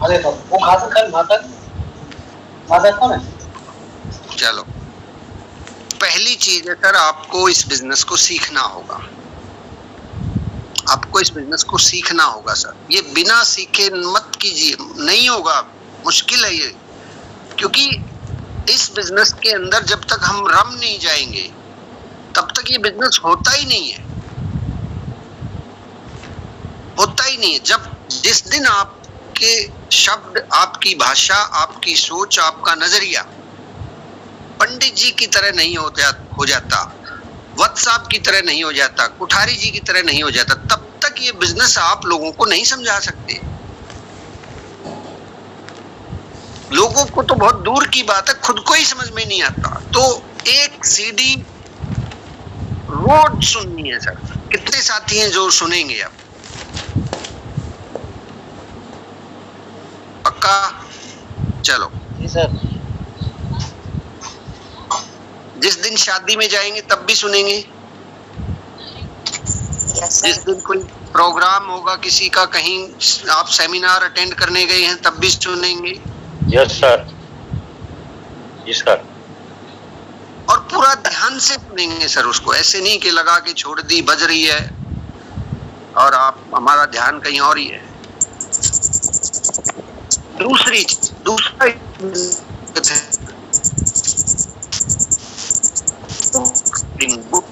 अरे तो वो खासकर माता कौन है? चलो पहली चीज है सर, आपको इस बिजनेस को सीखना होगा। आपको इस बिजनेस को सीखना होगा सर। ये बिना सीखे मत कीजिए, नहीं होगा, मुश्किल है ये। क्योंकि इस बिजनेस के अंदर जब तक हम रम नहीं जाएंगे तब तक ये बिजनेस होता ही नहीं है, होता ही नहीं है। जिस दिन आपके शब्द, आपकी भाषा, आपकी सोच, आपका नजरिया पंडित जी की तरह नहीं हो जाता, वत्स साहब की तरह नहीं हो जाता, कुठारी जी की तरह नहीं हो जाता, तब तक ये बिजनेस आप लोगों को नहीं समझा सकते। लोगों को तो बहुत दूर की बात है, खुद को ही समझ में नहीं आता। तो एक सीडी रोज सुननी है सर। कितने साथी हैं जो सुनेंगे अब? पक्का? चलो जी सर। जिस दिन शादी में जाएंगे तब भी सुनेंगे, जिस दिन कोई प्रोग्राम होगा किसी का, कहीं आप सेमिनार अटेंड करने गए हैं तब भी सुनेंगे। यस सर, जी सर। और पूरा ध्यान से सुनेंगे सर उसको, ऐसे नहीं कि लगा के छोड़ दी, बज रही है और आप, हमारा ध्यान कहीं और ही है। दूसरा बुक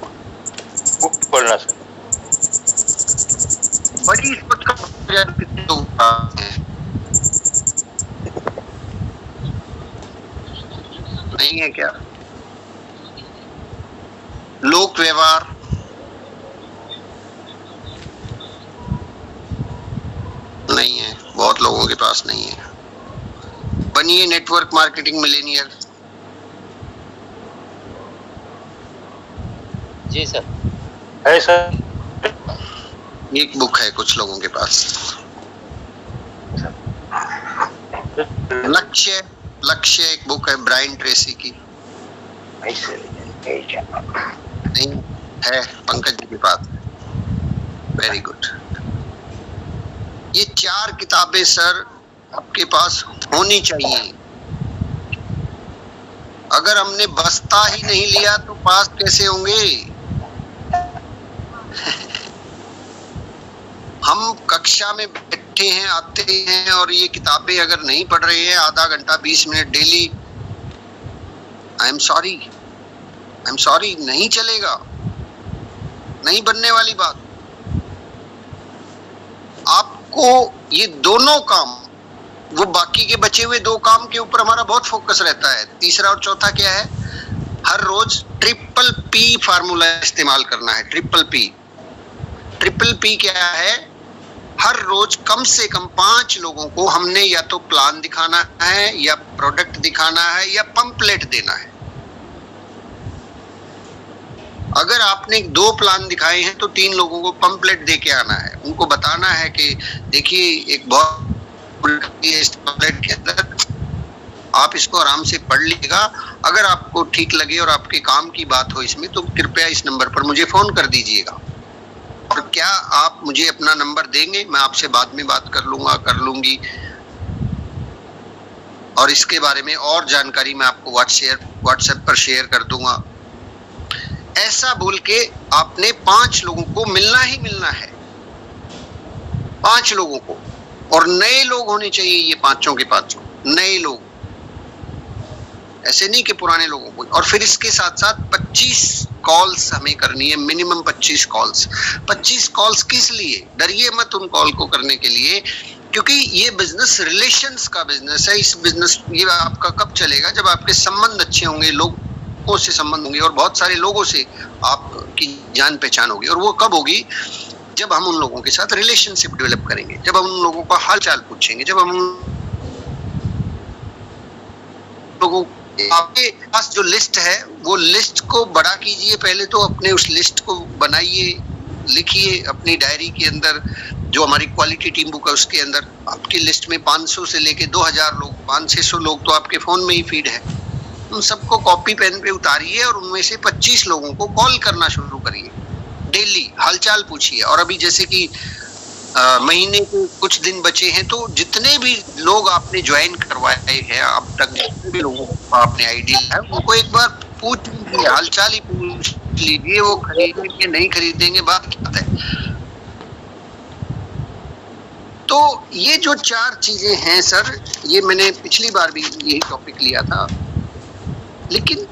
पढ़ना सर। बड़ी सोच का नहीं है क्या? लोक व्यवहार, नहीं है, बहुत लोगों के पास नहीं है। बनिए नेटवर्क मार्केटिंग मिलेनियर। जी सर। है सर, एक बुक है कुछ लोगों के पास। लक्ष्य एक बुक है ब्रायन ट्रेसी की। नहीं है, पंकज जी के पास। Very good. ये 4 किताबें सर आपके पास होनी चाहिए। अगर हमने बस्ता ही नहीं लिया तो पास कैसे होंगे? हम कक्षा में बैठे हैं, आते हैं और ये किताबें अगर नहीं पढ़ रहे हैं आधा घंटा 20 minute daily, I am sorry, नहीं चलेगा, नहीं बनने वाली बात। आपको ये दोनों काम, वो बाकी के बचे हुए 2 काम के ऊपर हमारा बहुत फोकस रहता है। तीसरा और चौथा क्या है? हर रोज ट्रिपल पी फार्मूला इस्तेमाल करना है। ट्रिपल पी क्या है? हर रोज कम से कम 5 लोगों को हमने या तो प्लान दिखाना है, या प्रोडक्ट दिखाना है, या पंपलेट देना है। अगर आपने 2 प्लान दिखाए हैं तो 3 लोगों को पंपलेट दे के आना है। उनको बताना है कि देखिए एक बहुत इस पंपलेट के अंदर आप इसको आराम से पढ़ लीजिएगा। अगर आपको ठीक लगे और आपके काम की बात हो इसमें तो कृपया इस नंबर पर मुझे फोन कर दीजिएगा। और क्या आप मुझे अपना नंबर देंगे? मैं आपसे बाद में बात कर लूंगी। और इसके बारे में और जानकारी मैं आपको व्हाट्सएप पर शेयर कर दूंगा। ऐसा बोल के आपने 5 लोगों को मिलना ही मिलना है, 5 लोगों को। और नए लोग होने चाहिए ये 5 के 5 नए लोग, ऐसे नहीं कि पुराने लोगों को। और फिर इसके साथ साथ 25 कॉल्स हमें करनी है, मिनिमम 25 कॉल्स। 25 कॉल्स किस लिए? डरिए मत उन कॉल को करने के लिए, क्योंकि ये बिजनेस रिलेशंस का बिजनेस है। इस बिजनेस ये आपका कब चलेगा? जब आपके संबंध अच्छे होंगे, लोगों से संबंध होंगे और बहुत सारे लोगों से आपकी जान पहचान होगी। और वो कब होगी? जब हम उन लोगों के साथ रिलेशनशिप डेवलप करेंगे, जब हम उन लोगों का हाल चाल पूछेंगे, जब हम लोगों, आपके पास जो लिस्ट है वो लिस्ट को बड़ा कीजिए। पहले तो अपने उस लिस्ट को बनाइए, लिखिए अपनी डायरी के अंदर, जो हमारी क्वालिटी टीम बुक है उसके अंदर। आपकी लिस्ट में 500 से लेके 2000 लोग, 500-600 लोग तो आपके फोन में ही फीड है। उन सबको कॉपी पेन पे उतारिए और उनमें से 25 लोगों को कॉल करना शुरू करिए। डेली हालचाल पूछिए। और अभी जैसे कि महीने के कुछ दिन बचे हैं, तो जितने भी लोग आपने ज्वाइन करवाए हैं अब तक, जितने भी लोगों को आपने आईडी है, उनको एक बार पूछ लीजिए, हालचाल ही पूछ लीजिए, वो खरीदेंगे नहीं खरीदेंगे बात क्या है। तो ये जो 4 चीजें हैं सर, ये मैंने पिछली बार भी यही टॉपिक लिया था, लेकिन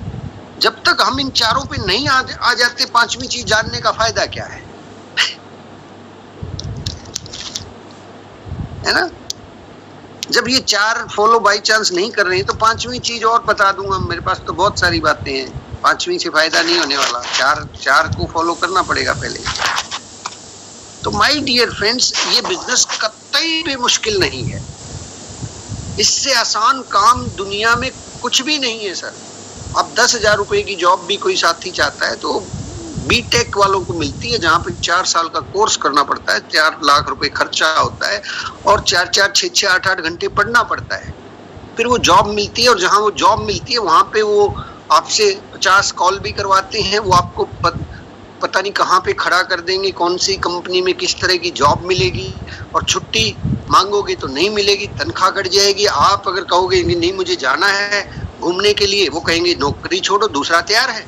जब तक हम इन चारों पे नहीं आ जाते, 5वीं चीज जानने का फायदा क्या है ना। जब ये 4 फॉलो बाय चांस नहीं कर रहे हैं तो 5वीं चीज और बता दूंगा, मेरे पास तो बहुत सारी बातें हैं, 5वीं से फायदा नहीं होने वाला, 4 को फॉलो करना पड़ेगा पहले। तो माय डियर फ्रेंड्स, ये बिजनेस कतई भी मुश्किल नहीं है, इससे आसान काम दुनिया में कुछ भी नहीं है सर। अब 10,000 रुपए की जॉब भी कोई साथी चाहता है तो बीटेक वालों को मिलती है, जहां पे 4 साल का कोर्स करना पड़ता है, 4 लाख रुपए खर्चा होता है और 4-4, 6-6, 8-8 घंटे पढ़ना पड़ता है, फिर वो जॉब मिलती है। और जहां वो जॉब मिलती है वहां पे वो आपसे 50 कॉल भी करवाते हैं, वो आपको पता नहीं कहाँ पे खड़ा कर देंगे, कौन सी कंपनी में किस तरह की जॉब मिलेगी, और छुट्टी मांगोगे तो नहीं मिलेगी, तनख्वाह कट जाएगी। आप अगर कहोगे नहीं मुझे जाना है घूमने के लिए, वो कहेंगे नौकरी छोड़ो, दूसरा तैयार है।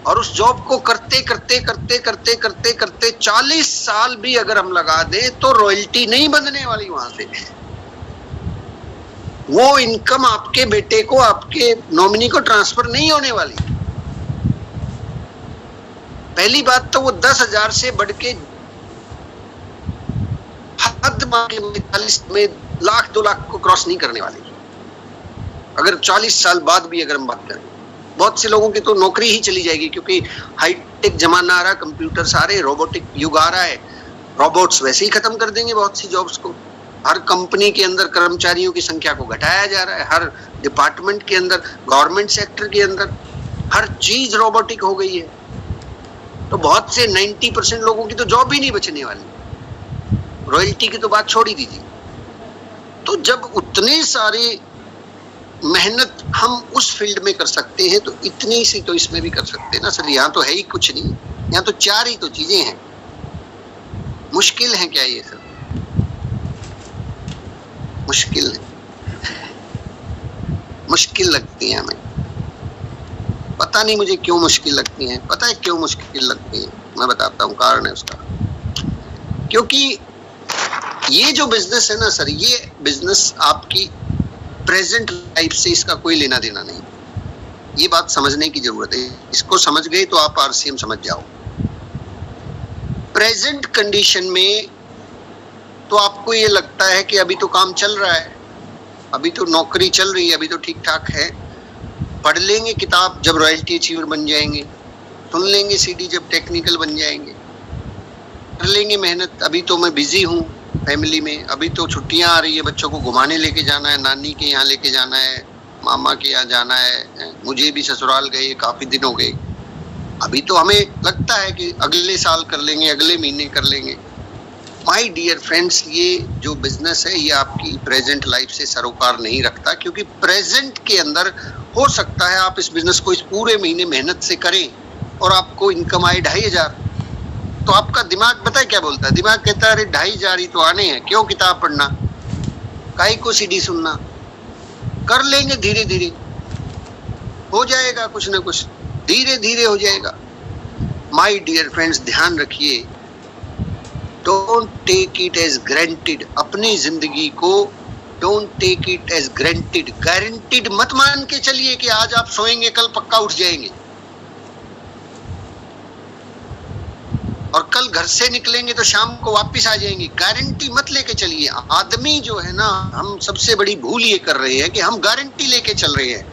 और उस जॉब को करते करते करते करते करते करते 40 साल भी अगर हम लगा दें तो रॉयल्टी नहीं बंधने वाली वहां से। वो इनकम आपके बेटे को, आपके नॉमिनी को ट्रांसफर नहीं होने वाली। पहली बात तो वो 10,000 से बढ़ के हद मान के 40 में लाख 2 लाख को क्रॉस नहीं करने वाली, अगर 40 साल बाद भी अगर हम बात करें। बहुत से लोगों की तो नौकरी ही चली जाएगी, क्योंकि हाईटेक जमाना आ रहा, कंप्यूटर्स आ रहे, रोबोटिक युग आ रहा है, रोबोट्स वैसे ही खत्म कर देंगे बहुत सी जॉब्स को। हर कंपनी के अंदर कर्मचारियों की संख्या को घटाया जा रहा है, हर डिपार्टमेंट के अंदर, गवर्नमेंट सेक्टर के अंदर हर चीज रोबोटिक हो गई है। तो बहुत से 90% लोगों की तो जॉब ही नहीं बचने वाली। रॉयल्टी की तो बात छोड़ ही दीजिए। तो जब उतने सारे मेहनत हम उस फील्ड में कर सकते हैं तो इतनी सी तो इसमें भी कर सकते हैं ना सर। यहाँ तो है ही कुछ नहीं, यहाँ तो 4 ही तो चीजें हैं। मुश्किल है क्या ये सर? मुश्किल है, मुश्किल लगती है हमें। पता नहीं मुझे क्यों मुश्किल लगती हैं। पता है क्यों मुश्किल लगती है? मैं बताता हूँ, कारण है उसका। क्योंकि ये जो बिजनेस है ना सर, ये बिजनेस आपकी प्रेजेंट लाइफ से इसका कोई लेना देना नहीं। ये बात समझने की जरूरत है। इसको समझ गए तो आप आरसीएम समझ जाओ। प्रेजेंट कंडीशन में तो आपको ये लगता है कि अभी तो काम चल रहा है, अभी तो नौकरी चल रही है, अभी तो ठीक ठाक है। पढ़ लेंगे किताब जब रॉयल्टी अचीवर बन जाएंगे, सुन लेंगे सीडी जब टेक्निकल बन जाएंगे, कर लेंगे मेहनत। अभी तो मैं बिजी हूँ फैमिली में, अभी तो छुट्टियां आ रही है, बच्चों को घुमाने लेके जाना है, नानी के यहाँ लेके जाना है, मामा के यहाँ जाना है, मुझे भी ससुराल गए काफी दिन हो गए। अभी तो हमें लगता है कि अगले साल कर लेंगे, अगले महीने कर लेंगे। माय डियर फ्रेंड्स, ये जो बिजनेस है ये आपकी प्रेजेंट लाइफ से सरोकार नहीं रखता, क्योंकि प्रेजेंट के अंदर हो सकता है आप इस बिजनेस को इस पूरे महीने मेहनत से करें और आपको इनकम आए 2,500। तो आपका दिमाग पता है क्या बोलता है? दिमाग कहता है अरे 2,500 ही तो आने हैं, क्यों किताब पढ़ना, काहे को सीडी सुनना, कर लेंगे धीरे धीरे, हो जाएगा कुछ ना कुछ, धीरे धीरे हो जाएगा। माय डियर फ्रेंड्स, ध्यान रखिए, don't take it as granted. अपनी जिंदगी को don't take it as granted, guaranteed मत मान के चलिए कि आज आप सोएंगे कल पक्का उठ जाएंगे, और कल घर से निकलेंगे तो शाम को वापस आ जाएंगे। गारंटी मत लेके चलिए। आदमी जो है ना, हम सबसे बड़ी भूल ये कर रहे हैं कि हम गारंटी लेके चल रहे हैं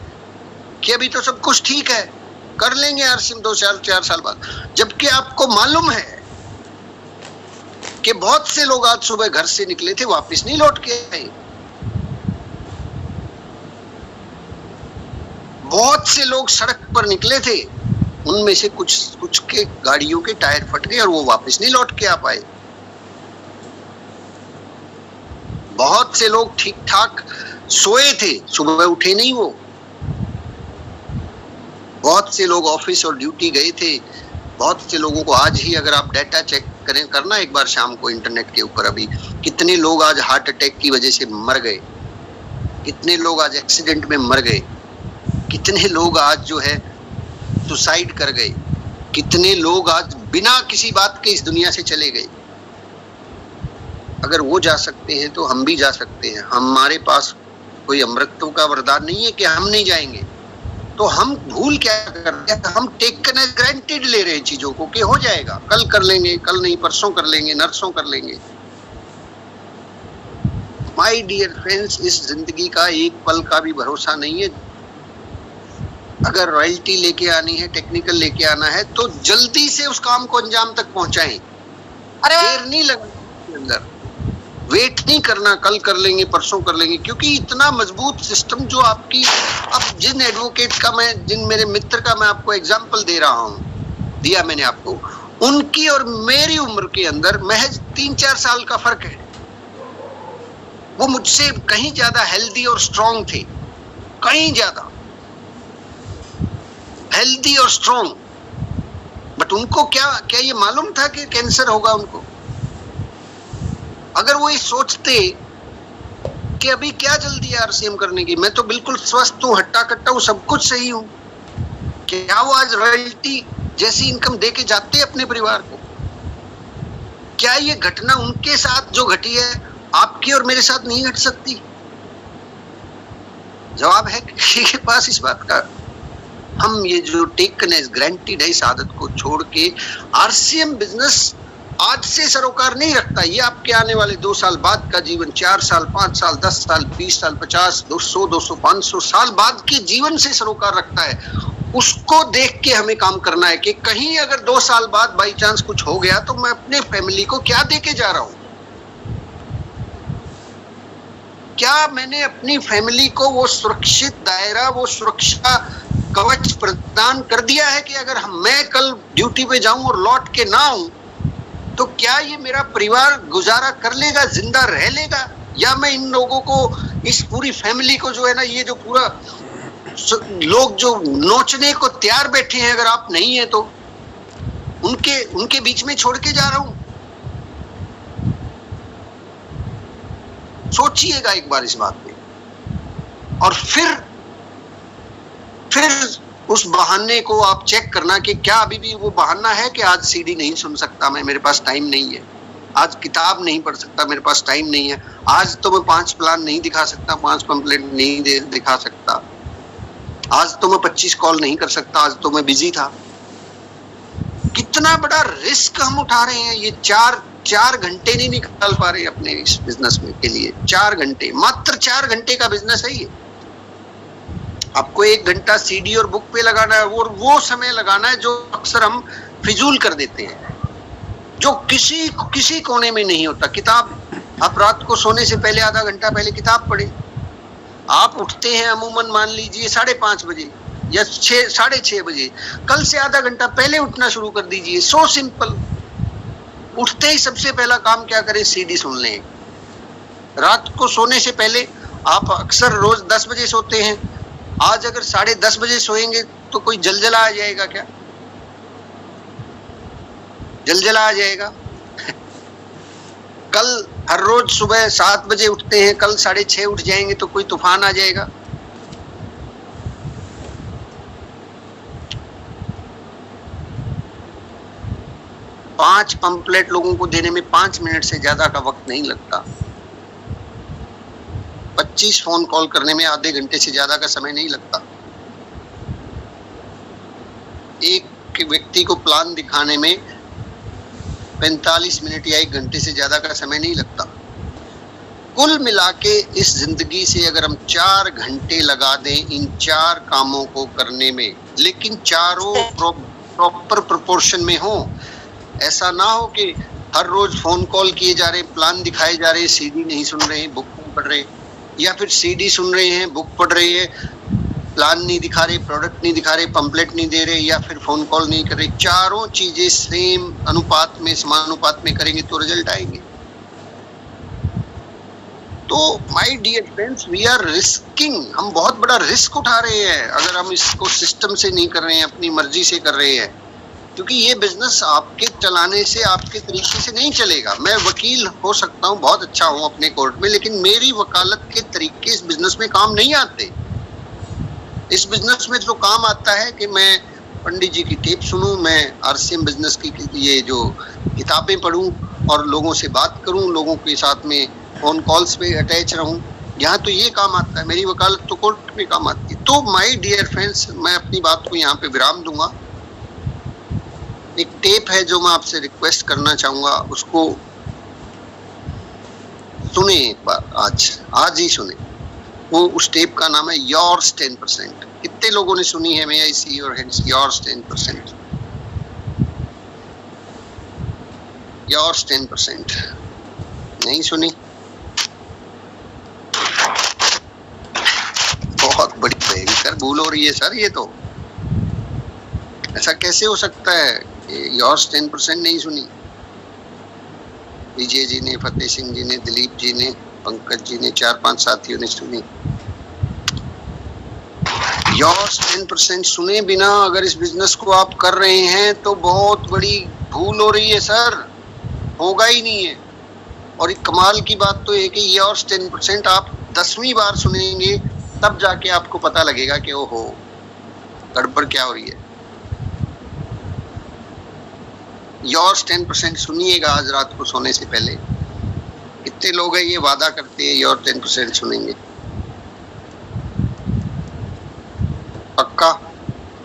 कि अभी तो सब कुछ ठीक है, कर लेंगे यार 2-4 साल बाद। जबकि आपको मालूम है कि बहुत से लोग आज सुबह घर से निकले थे, वापस नहीं लौट के आए। बहुत से लोग सड़क पर निकले थे, उनमें से कुछ के गाड़ियों के टायर फट गए और वो वापस नहीं लौट के आ पाए। बहुत से लोग ठीक ठाक सोए थे, सुबह उठे नहीं वो। बहुत से लोग ऑफिस और ड्यूटी गए थे। बहुत से लोगों को आज ही, अगर आप डाटा चेक करें करना एक बार शाम को इंटरनेट के ऊपर, अभी कितने लोग आज हार्ट अटैक की वजह से मर गए, कितने लोग आज एक्सीडेंट में मर गए, कितने लोग आज जो है सुसाइड कर गए, कितने लोग आज बिना किसी बात के इस दुनिया से चले गए। अगर वो जा सकते हैं तो हम भी जा सकते हैं। हमारे पास कोई अमृतत्व का वरदान नहीं है कि हम नहीं जाएंगे। तो हम भूल क्या कर रहे हैं, हम टेकन एज ग्रांटेड ले रहे हैं चीजों को कि हो जाएगा, कल कर लेंगे, कल नहीं परसों कर लेंगे, नरसों कर लेंगे। माय डियर फ्रेंड्स, इस जिंदगी का एक पल का भी भरोसा नहीं है। अगर रॉयल्टी लेके आनी है, टेक्निकल लेके आना है, तो जल्दी से उस काम को अंजाम तक पहुंचाएं। देर नहीं लगने अंदर, वेट नहीं करना, कल कर लेंगे, परसों कर लेंगे, क्योंकि इतना मजबूत सिस्टम जो आपकी, अब जिन एडवोकेट का मैं, जिन मेरे मित्र का मैं आपको एग्जांपल दे रहा हूं, दिया मैंने आपको, उनकी और मेरी उम्र के अंदर महज 3-4 साल का फर्क है। वो मुझसे कहीं ज्यादा हेल्दी और स्ट्रांग थे, कहीं ज्यादा हेल्दी और स्ट्रांग। बट उनको क्या ये मालूम था कि कैंसर होगा उनको? अगर वो ये सोचते कि अभी क्या जल्दी है आरसीएम करने की, मैं तो बिल्कुल स्वस्थ हूँ, हट्टा कट्टा हूँ, सब कुछ सही हूँ, क्या वो आज रॉयल्टी जैसी इनकम दे के जाते अपने परिवार को? क्या ये घटना उनके साथ जो घटी है आपकी और मेरे साथ नहीं घट सकती? जवाब है किसी के पास इस बात का? हम ये जो टेकन एज ग्रांटेड है, इस आदत को छोड़ के आरसीएम बिजनेस आज से सरोकार नहीं रखता। ये आपके आने वाले 2 साल बाद का जीवन, 4 साल, 5 साल, 10 साल, 20 साल, 50, 200, 200, 500 साल बाद के जीवन से सरोकार रखता है। उसको देख के हमें काम करना है कि कहीं अगर 2 साल बाद बाई चांस कुछ हो गया तो मैं अपने फैमिली को क्या दे के जा रहा हूं? क्या मैंने अपनी फैमिली को वो सुरक्षित दायरा, वो सुरक्षा कवच प्रदान कर दिया है कि अगर मैं कल ड्यूटी पे जाऊं और लौट के ना आऊं तो क्या ये मेरा परिवार गुजारा कर लेगा, जिंदा रह लेगा? या मैं इन लोगों को, इस पूरी फैमिली को जो है ना, ये जो पूरा लोग जो नोचने को तैयार बैठे हैं, अगर आप नहीं है तो उनके बीच में छोड़ के जा रहा हूं? सोचिएगा एक बार इस बात पे। और फिर उस बहाने को आप चेक करना कि क्या अभी भी वो बहाना है कि आज सीडी नहीं सुन सकता मैं, मेरे पास टाइम नहीं है, आज किताब नहीं पढ़ सकता, मेरे पास टाइम नहीं है, आज तो मैं 5 प्लान नहीं दिखा सकता, 5 पंपलेट नहीं दिखा सकता, आज तो मैं 25 कॉल नहीं कर सकता, आज तो मैं बिजी था। कितना बड़ा रिस्क हम उठा रहे हैं। ये 4 घंटे नहीं निकाल पा रहे अपने इस बिजनेस में के लिए। 4 घंटे, मात्र 4 घंटे का बिजनेस है ये। आपको 1 घंटा सीडी और बुक पे लगाना है, और वो समय लगाना है जो अक्सर हम फिजूल कर देते हैं, जो किसी कोने में नहीं होता। किताब, आप रात को सोने से पहले आधा घंटा पहले किताब पढ़े। आप उठते हैं अमूमन मान लीजिए 5:30 बजे या 6:30 बजे, कल से आधा घंटा पहले उठना शुरू कर दीजिए। So simple. उठते ही सबसे पहला काम क्या करें? सीडी सुन लें। रात को सोने से पहले आप अक्सर रोज 10 बजे सोते हैं, आज अगर 10:30 बजे सोएंगे तो कोई जलजला आ जाएगा क्या? जलजला आ जाएगा। कल हर रोज सुबह 7 बजे उठते हैं, कल 6:30 उठ जाएंगे तो कोई तूफान आ जाएगा? पांच पंपलेट लोगों को देने में 5 मिनट से ज्यादा का वक्त नहीं लगता। 25 फोन कॉल करने में आधे घंटे से ज्यादा का समय नहीं लगता। एक व्यक्ति को प्लान दिखाने में 45 मिनट या 1 घंटे से ज्यादा का समय नहीं लगता। कुल मिला के इस जिंदगी से अगर हम 4 घंटे लगा दें इन 4 कामों को करने में, लेकिन चारों प्रॉपर प्रोपोर्शन में हो। ऐसा ना हो कि हर रोज फोन कॉल किए जा रहे, प्लान दिखाए जा रहे, सीडी नहीं सुन रहे, बुक नहीं पढ़ रहे, या फिर सीडी सुन रहे हैं, बुक पढ़ रहे हैं, प्लान नहीं दिखा रहे, प्रोडक्ट नहीं दिखा रहे, पंपलेट नहीं दे रहे, या फिर फोन कॉल नहीं कर रहे। चारों चीजें सेम अनुपात में, समानुपात में करेंगे तो रिजल्ट आएंगे। तो my dear friends, we are risking, हम बहुत बड़ा रिस्क उठा रहे हैं अगर हम इसको सिस्टम से नहीं कर रहे हैं, अपनी मर्जी से कर रहे हैं। क्योंकि ये बिजनेस आपके चलाने से, आपके तरीके से नहीं चलेगा। मैं वकील हो सकता हूँ, बहुत अच्छा हूँ अपने कोर्ट में, लेकिन मेरी वकालत के तरीके इस बिजनेस में काम नहीं आते। इस बिजनेस में जो काम आता है कि मैं पंडित जी की टेप सुनूं, मैं आरसीएम बिजनेस की ये जो किताबें पढूं और लोगों से बात करूं, लोगों के साथ में फोन कॉल्स पे अटैच रहूं, यहाँ तो ये काम आता है। मेरी वकालत तो कोर्ट में काम आती है। तो माय डियर फ्रेंड्स, मैं अपनी बात को यहाँ पे विराम दूंगा। एक टेप है जो मैं आपसे रिक्वेस्ट करना चाहूंगा, उसको सुने एक बार, आज ही सुने। वो उस टेप का नाम है योर्स 10%। कितने लोगों ने सुनी है? May I see your hands. Yours 10%, yours 10%। नहीं सुनी? बहुत बड़ी भयंकर भूल हो रही है सर। ये तो ऐसा कैसे हो सकता है? योर्स 10% नहीं सुनी? विजय जी ने, फतेह सिंह जी ने, दिलीप जी ने, पंकज जी ने, 4-5 साथियों ने सुनी। योर्स 10% सुने बिना अगर इस बिजनेस को आप कर रहे हैं तो बहुत बड़ी भूल हो रही है सर, होगा ही नहीं है। और एक कमाल की बात तो है कि योर्स 10% आप 10वीं बार सुनेंगे तब जाके आपको पता लगेगा कि ओहो गड़बड़ क्या हो रही है। योर्स 10% सुनिएगा आज रात को सोने से पहले। कितने लोग हैं ये वादा करते हैं योर्स 10% सुनेंगे? पक्का?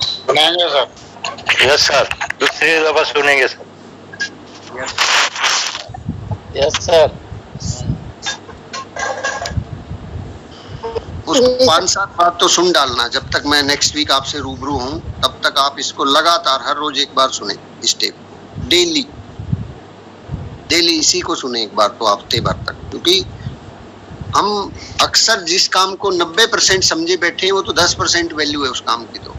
सुनेंगे सर। यस सर, दूसरी दफा सुनेंगे सर। Yes sir. उस 5-7 बात तो सुन डालना। जब तक मैं नेक्स्ट वीक आपसे रूबरू हूं तब तक आप इसको लगातार हर रोज एक बार सुने, इस टेप डेली इसी को सुने एक बार तो हफ्ते भर तक। क्योंकि हम अक्सर जिस काम को 90% समझे बैठे हैं वो तो 10% वैल्यू है उस काम की। तो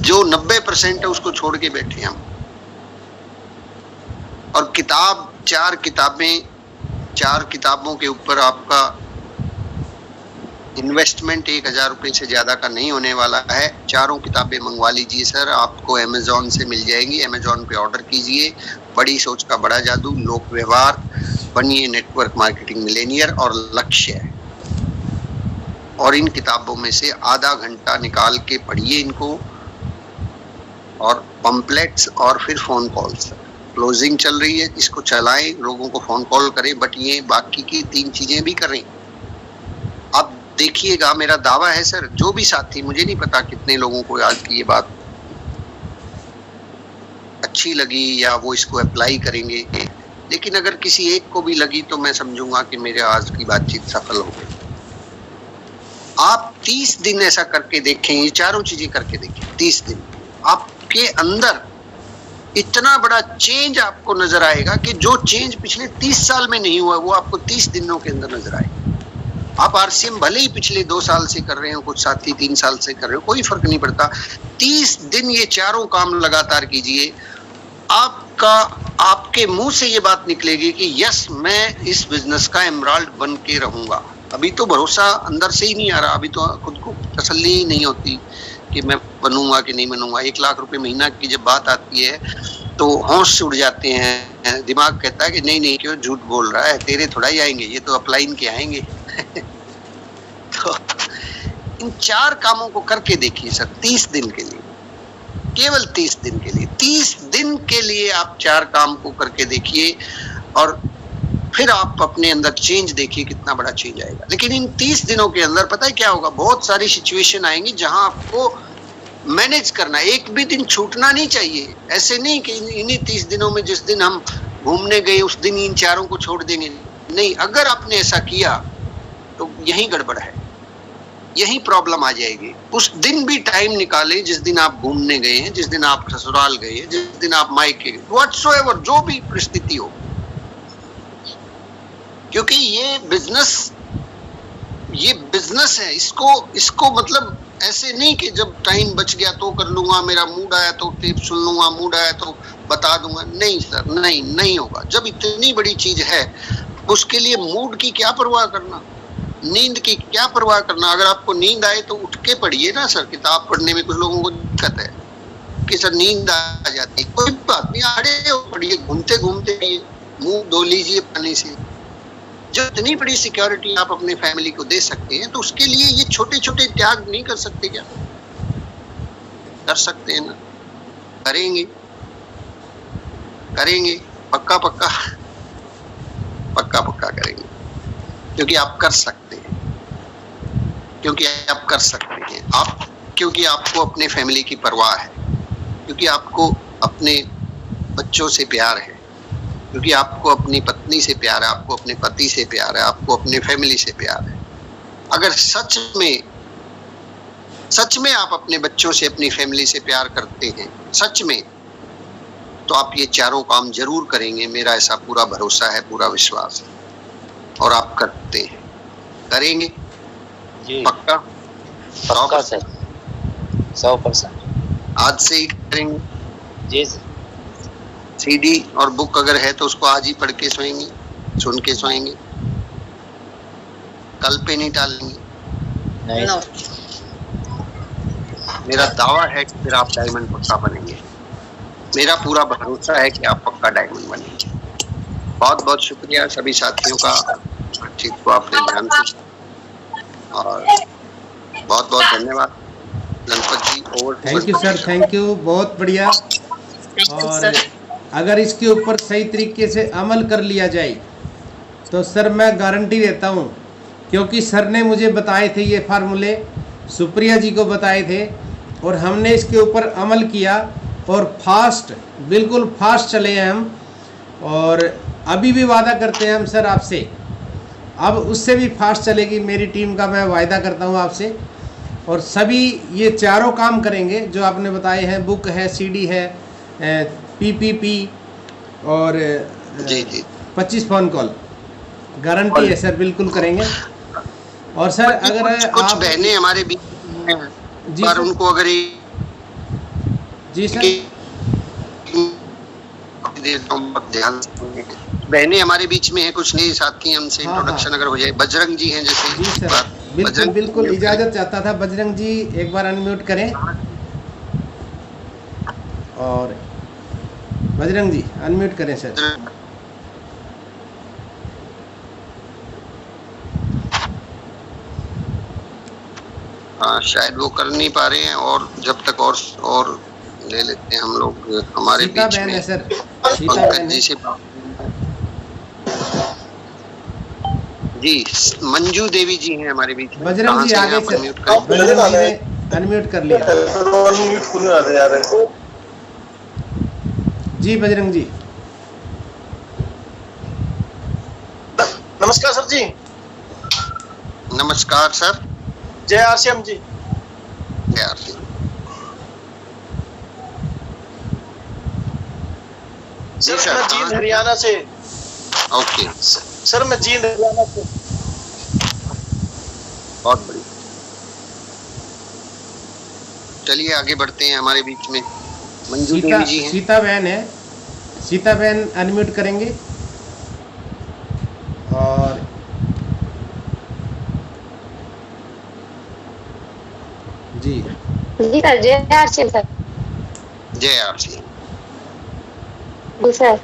जो 90% है उसको छोड़ के बैठे हम। और किताब, 4 किताबों के ऊपर आपका इन्वेस्टमेंट 1000 रुपए से ज्यादा का नहीं होने वाला है। 4 किताबें मंगवा लीजिए सर, आपको अमेजोन से मिल जाएंगी। अमेजोन पे ऑर्डर कीजिए। बड़ी सोच का बड़ा जादू, लोक व्यवहार, बनिए नेटवर्क मार्केटिंग मिलेनियर और लक्ष्य है। और इन किताबों में से आधा घंटा निकाल के पढ़िए इनको, और पंपलेट्स और फिर फोन कॉल्स। क्लोजिंग चल रही है, इसको चलाएं, लोगों को फोन कॉल करें, बट ये बाकी की 3 चीजें भी करें। आप देखिएगा, मेरा दावा है सर, जो भी साथी, मुझे नहीं पता कितने लोगों को आज की ये बात अच्छी लगी या वो इसको अप्लाई करेंगे, लेकिन अगर किसी एक को भी लगी तो मैं समझूंगा कि मेरे आज की बातचीत सफल हो गई। आप 30 दिन ऐसा करके देखें, ये 4 चीजें करके देखें। 30 दिन आपके अंदर इतना बड़ा चेंज आपको नजर आएगा कि जो चेंज पिछले 30 साल में नहीं हुआ वो आपको 30 दिनों के अंदर नजर आएगा। आप आरसीएम भले ही पिछले 2 साल से कर रहे हो, कुछ साथी 3 साल से कर रहे हो, कोई फर्क नहीं पड़ता। 30 दिन ये 4 काम लगातार कीजिए, आपके मुंह से ये बात निकलेगी कि यस, मैं इस बिजनेस का एमराल्ड बन के रहूंगा। अभी तो भरोसा अंदर से ही नहीं आ रहा, अभी तो खुद को तसल्ली ही नहीं होती कि मैं बनूंगा कि नहीं बनूंगा। 1 लाख रुपए महीना की जब बात आती है तो होश उड़ जाते हैं। दिमाग कहता है कि नहीं क्यों झूठ बोल रहा है, तेरे थोड़ा ही आएंगे, ये तो अपलाइन के आएंगे। तो इन 4 कामों को करके देखिए सर, 30 दिन के लिए, केवल 30 दिन के लिए। 30 दिन के लिए आप 4 काम को करके देखिए और फिर आप अपने अंदर चेंज देखिए, कितना बड़ा चेंज आएगा। लेकिन इन 30 दिनों के अंदर पता है क्या होगा? बहुत सारी सिचुएशन आएंगी जहां आपको मैनेज करना, एक भी दिन छूटना नहीं चाहिए। ऐसे नहीं कि इन्हीं 30 दिनों में जिस दिन हम घूमने गए उस दिन इन 4 को छोड़ देंगे, नहीं। अगर आपने ऐसा किया तो यही गड़बड़ है, यही प्रॉब्लम आ जाएगी। उस दिन भी टाइम निकाले जिस दिन आप घूमने गए हैं, जिस दिन आप ससुराल गए हैं, जिस दिन आप मायके गए, व्हाटसोएवर, जो भी परिस्थिति हो। क्योंकि ये बिजनेस है, इसको मतलब ऐसे नहीं कि जब टाइम बच गया तो कर लूंगा, मेरा मूड आया तो टेप सुन लूंगा, मूड आया तो बता दूंगा। नहीं सर, नहीं होगा। जब इतनी बड़ी चीज है उसके लिए मूड की क्या परवाह करना, नींद की क्या परवाह करना। अगर आपको नींद आए तो उठ के पढ़िए ना सर। किताब पढ़ने में कुछ लोगों को दिक्कत है, कि सर नींद आ जाती है, कोई बात नहीं, आड़े हो पड़िए, घूमते घूमते मुंह धो लीजिए पानी से। जो इतनी बड़ी सिक्योरिटी आप अपने फैमिली को दे सकते हैं, तो उसके लिए ये छोटे छोटे त्याग नहीं कर सकते क्या? कर सकते हैं ना, करेंगे करेंगे, पक्का पक्का पक्का पक्का करेंगे, क्योंकि आप कर सकते हैं, क्योंकि आप कर सकते हैं आप, क्योंकि आपको अपने फैमिली की परवाह है, क्योंकि आपको अपने बच्चों से प्यार है, क्योंकि आपको अपनी पत्नी से प्यार है, आपको अपने पति से प्यार है, आपको अपने फैमिली से प्यार है। अगर सच में आप अपने बच्चों से, अपनी फैमिली से प्यार करते हैं, सच में, तो आप ये चारों काम जरूर करेंगे, मेरा ऐसा पूरा भरोसा है, पूरा विश्वास है। और आप करते हैं, करेंगे जी पक्का? पक्का सर, 100%। आज से ही करेंगे। जी सर। सीडी और बुक अगर है तो उसको आज ही पढ़ के सोएंगे, सुन के सोएंगे, कल पे नहीं टालेंगे। नहीं नो। सर। मेरा दावा है कि फिर आप डायमंड पक्का बनेंगे, मेरा पूरा भरोसा है कि आप पक्का डायमंड बनेंगे। बहुत बहुत शुक्रिया सभी साथियों का, चीज को आपने ध्यान से, और बहुत बहुत धन्यवाद गणपत जी। और thank you sir, thank you, बहुत बढ़िया। थैंक यू और सर। अगर इसके ऊपर सही तरीके से अमल कर लिया जाए तो सर मैं गारंटी देता हूँ, क्योंकि सर ने मुझे बताए थे ये फार्मूले, सुप्रिया जी को बताए थे, और हमने इसके ऊपर अमल किया और फास्ट, बिल्कुल फास्ट चले हैं हम। और अभी भी वादा करते हैं हम सर आपसे, अब उससे भी फास्ट चलेगी मेरी टीम का, मैं वायदा करता हूँ आपसे। और सभी ये चारों काम करेंगे जो आपने बताए हैं, बुक है, सीडी है, पीपीपी और जी जी 25 फ़ोन कॉल, गारंटी है सर, बिल्कुल करेंगे। और सर अगर कुछ आप बहनें हमारे बीच में हैं, जी पर सर। उनको अगर जी सर। देता हूं, बहुत ध्यान से सुनिए। बहनें हमारे बीच में हैं, कुछ नए साथी हैं, उनसे हाँ, इंट्रोडक्शन हाँ। अगर हो जाए। बजरंग जी हैं जैसे, जी सर, बिल्कुल बजरंग बिल्कुल इजाज़त चाहता था। बजरंग जी एक बार अनम्यूट करें, और बजरंग जी अनम्यूट करें सर। हाँ, शायद वो कर नहीं पा रहे हैं, और जब तक और ले लेते हैं हम लोग हमारे सीता बीच बहन में। है सर, सीता बहन पंकज है। जी से जी, मंजू देवी जी हैं हमारे बीच में। बजरंग कहाँ जी से आ हैं गए आप? सर, अनम्यूट करें। बजरंग जी ने अनम्यूट कर लिया। जी बजरंग जी। नमस्कार सर जी। नमस्कार सर। जय आरसीएम जी। यार जी, सर सर, मैं जींद हरियाणा से। ओके, सर मैं जींद हरियाणा से। बहुत बढ़िया। चलिए आगे बढ़ते हैं। हमारे बीच में मंजू सीता देवी जी हैं। सीता बहन है, सीता बहन अनम्यूट करेंगे। और जी जी सर, जय आरसीएम सर। जय आरसी। जी सर।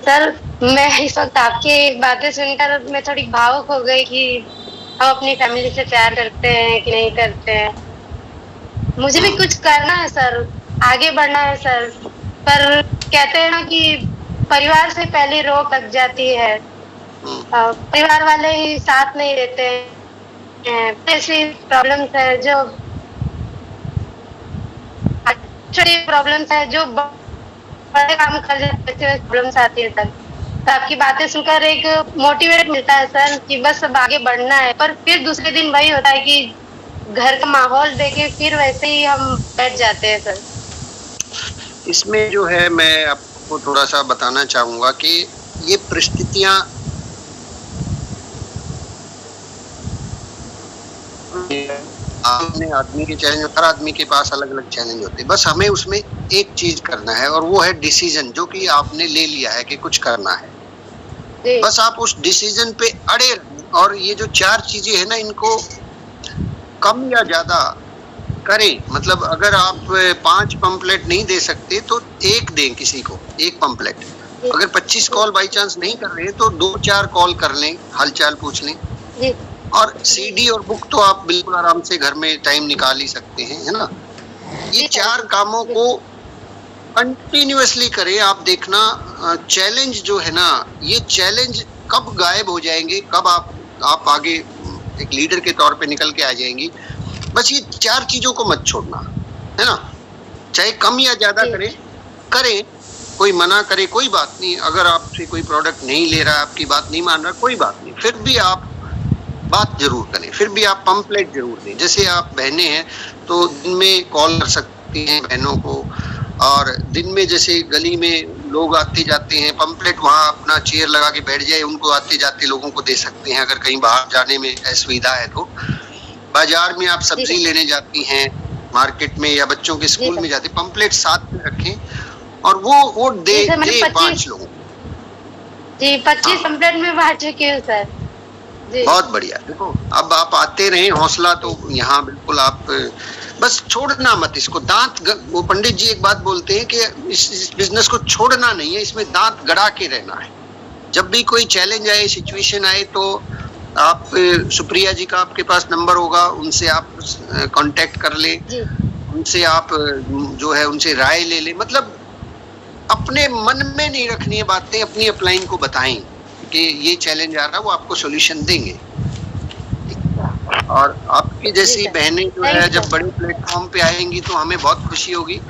सर मैं इस वक्त आपकी बातें सुनकर मैं थोड़ी भावुक हो गई कि हम अपनी फैमिली से प्यार करते हैं कि नहीं करते हैं। मुझे भी कुछ करना है सर, आगे बढ़ना है सर, पर कहते हैं ना कि परिवार से पहले रोक लग जाती है, परिवार वाले ही साथ नहीं देते हैं। ऐसी प्रॉब्लम्स है जो छोटी प्रॉब्लम्स है जो बड़े काम कर जाते हैं, प्रॉब्लम्स आती है सर। तो आपकी बातें सुनकर एक मोटिवेट मिलता है सर कि बस अब आगे बढ़ना है, पर फिर दूसरे दिन वही होता है कि घर का माहौल देके फिर वैसे ही हम बैठ जाते हैं सर। इसमें जो है मैं आपको थोड़ा सा बताना चाहूंगा कि ये परिस्थितियां अपने आदमी के चैलेंज, हर आदमी के पास अलग अलग चैलेंज होते हैं। बस हमें उसमें एक चीज करना है, और वो है डिसीजन, जो कि आपने ले लिया है कि कुछ करना है। जी। बस आप उस डिसीजन पे अड़े रहें, और ये जो चार चीजें हैं ना, इनको कम या ज्यादा करें, मतलब अगर आप 5 पंपलेट नहीं दे सकते तो एक दें किसी को, एक पंपलेट। अगर 25 कॉल बाई चांस नहीं कर रहे तो 2-4 कॉल कर लें, हालचाल पूछ लें। जी और सीडी और बुक तो आप बिल्कुल आराम से घर में टाइम निकाल ही सकते हैं, है ना। ये 4 कामों को कंटिन्यूअसली करें। आप देखना चैलेंज जो है ना, ये चैलेंज कब गायब हो जाएंगे, कब आप आगे एक लीडर के तौर पे निकल के आ जाएंगी। बस ये 4 चीजों को मत छोड़ना, है ना। चाहे कम या ज्यादा करें, कोई मना करे कोई बात नहीं, अगर आपसे कोई प्रोडक्ट नहीं ले रहा, आपकी बात नहीं मान रहा, कोई बात नहीं, फिर भी आप बात जरूर करें, फिर भी आप पंपलेट जरूर दें। जैसे आप बहनें हैं तो दिन में कॉल कर सकती हैं बहनों को, और दिन में जैसे गली में लोग आते जाते हैं, पंपलेट वहाँ अपना चेयर लगा के बैठ जाए, उनको आते जाते लोगों को दे सकते हैं। अगर कहीं बाहर जाने में असुविधा है तो बाजार में आप सब्जी लेने जाती हैं, मार्केट में या बच्चों के स्कूल में जाते, पंपलेट साथ में रखें और वो दे 5 लोगों। जी 25 पंपलेट में बांट चुकी हूँ सर। जी बहुत बढ़िया। देखो अब आप आते रहे, हौसला तो यहाँ बिल्कुल आप बस छोड़ना मत इसको। वो पंडित जी एक बात बोलते हैं कि इस बिजनेस को छोड़ना नहीं है, इसमें दांत गड़ा के रहना है। जब भी कोई चैलेंज आए, सिचुएशन आए, तो आप सुप्रिया जी का आपके पास नंबर होगा, उनसे आप कांटेक्ट कर ले, उनसे आप जो है उनसे राय ले ले। मतलब अपने मन में नहीं रखनी है बातें, अपनी अपलाइन को बताएं कि ये चैलेंज आ रहा है, वो आपको सॉल्यूशन देंगे। और आपकी जैसी बहनें जो है जब बड़े प्लेटफॉर्म पे आएंगी तो हमें बहुत खुशी होगी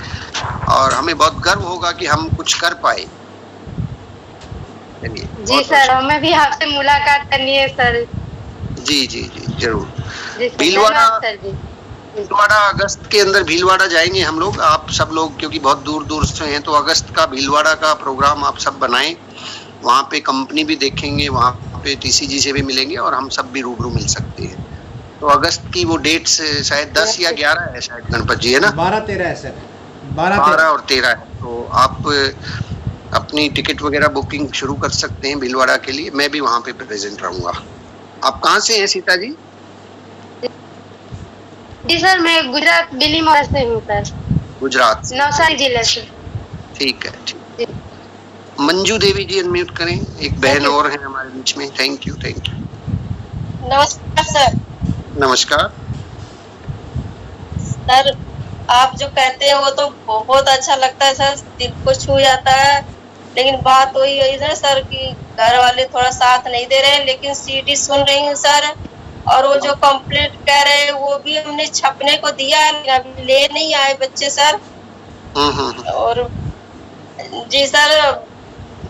और हमें बहुत गर्व होगा कि हम कुछ कर पाए। जी सर, हमें भी आपसे मुलाकात करनी है सर। जी जी जी जरूर। भीलवाड़ा अगस्त के अंदर भीलवाड़ा जाएंगे हम लोग, आप सब लोग, क्योंकि बहुत दूर दूर से हैं, तो अगस्त का भीलवाड़ा का प्रोग्राम आप सब बनाएं। वहाँ पे कंपनी भी देखेंगे, वहाँ पे टीसीजी से भी मिलेंगे और हम सब भी रूबरू मिल सकते हैं। तो अगस्त की वो डेट्स शायद 10 या 11 है शायद, गणपत जी, है ना। 12-13 है सर, 12 और 13 है। तो आप अपनी टिकट वगैरह बुकिंग शुरू कर सकते हैं भीलवाड़ा के लिए। मैं भी वहाँ पे प्रेजेंट रहूंगा। आप कहाँ से हैं सीता जी? जी सर, मैं गुजरात बिलीमोरा से हूँ सर। गुजरात, नवसारी जिले से। ठीक है, ठीक। मंजू देवी जी अनम्यूट करें, एक बहन और है हमारे बीच में। Thank you, thank you. नमस्कार सर। नमस्कार सर, आप जो कहते हैं वो तो बहुत अच्छा लगता है सर, दिल को छू जाता है। लेकिन बात वही है ना सर कि घर वाले थोड़ा साथ नहीं दे रहे हैं, लेकिन सीडी सुन रही हूँ सर। और वो जो कंप्लेंट कह रहे हैं वो भी हमने छपने को दिया, अभी ले नहीं आए बच्चे सर। और जी सर,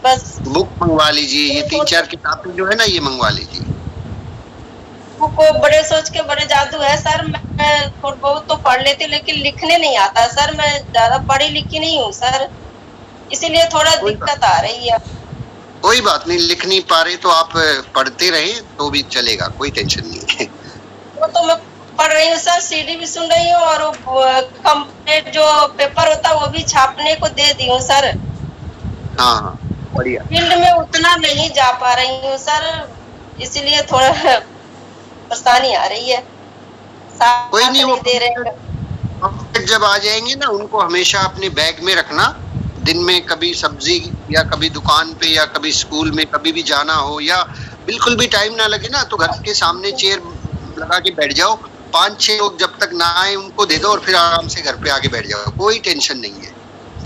बस बुक मंगवा लीजिए, ये 3-4 किताबें जो है ना, ये मंगवा लीजिए। को बड़े सोच के बड़े जादू है सर। मैं थोड़ा बहुत तो पढ़ लेती, लेकिन लिखने नहीं आता सर। मैं ज्यादा पढ़ी लिखी नहीं हूँ सर, इसीलिए थोड़ा दिक्कत आ रही है। कोई बात नहीं, लिख नहीं पा रहे तो आप पढ़ते रहे तो भी चलेगा, कोई टेंशन नहीं है। वो तो मैं पढ़ रही हूँ सर, सीडी भी सुन रही हूँ और कंप्लीट जो पेपर होता है वो भी छापने को दे दी हूँ सर। हाँ, बढ़िया। फील्ड में उतना नहीं जा पा रही हूँ सर, इसीलिए थोड़ा परेशानी आ रही है। कोई नहीं, वो दे रहे जब आ जाएंगे ना, उनको हमेशा अपने बैग में रखना। दिन में कभी सब्जी या कभी दुकान पे या कभी स्कूल में कभी भी जाना हो या बिल्कुल भी टाइम ना लगे ना, तो घर के सामने चेयर लगा के बैठ जाओ। 5-6 लोग जब तक ना आए उनको दे दो और फिर आराम से घर पे आके बैठ जाओ, कोई टेंशन नहीं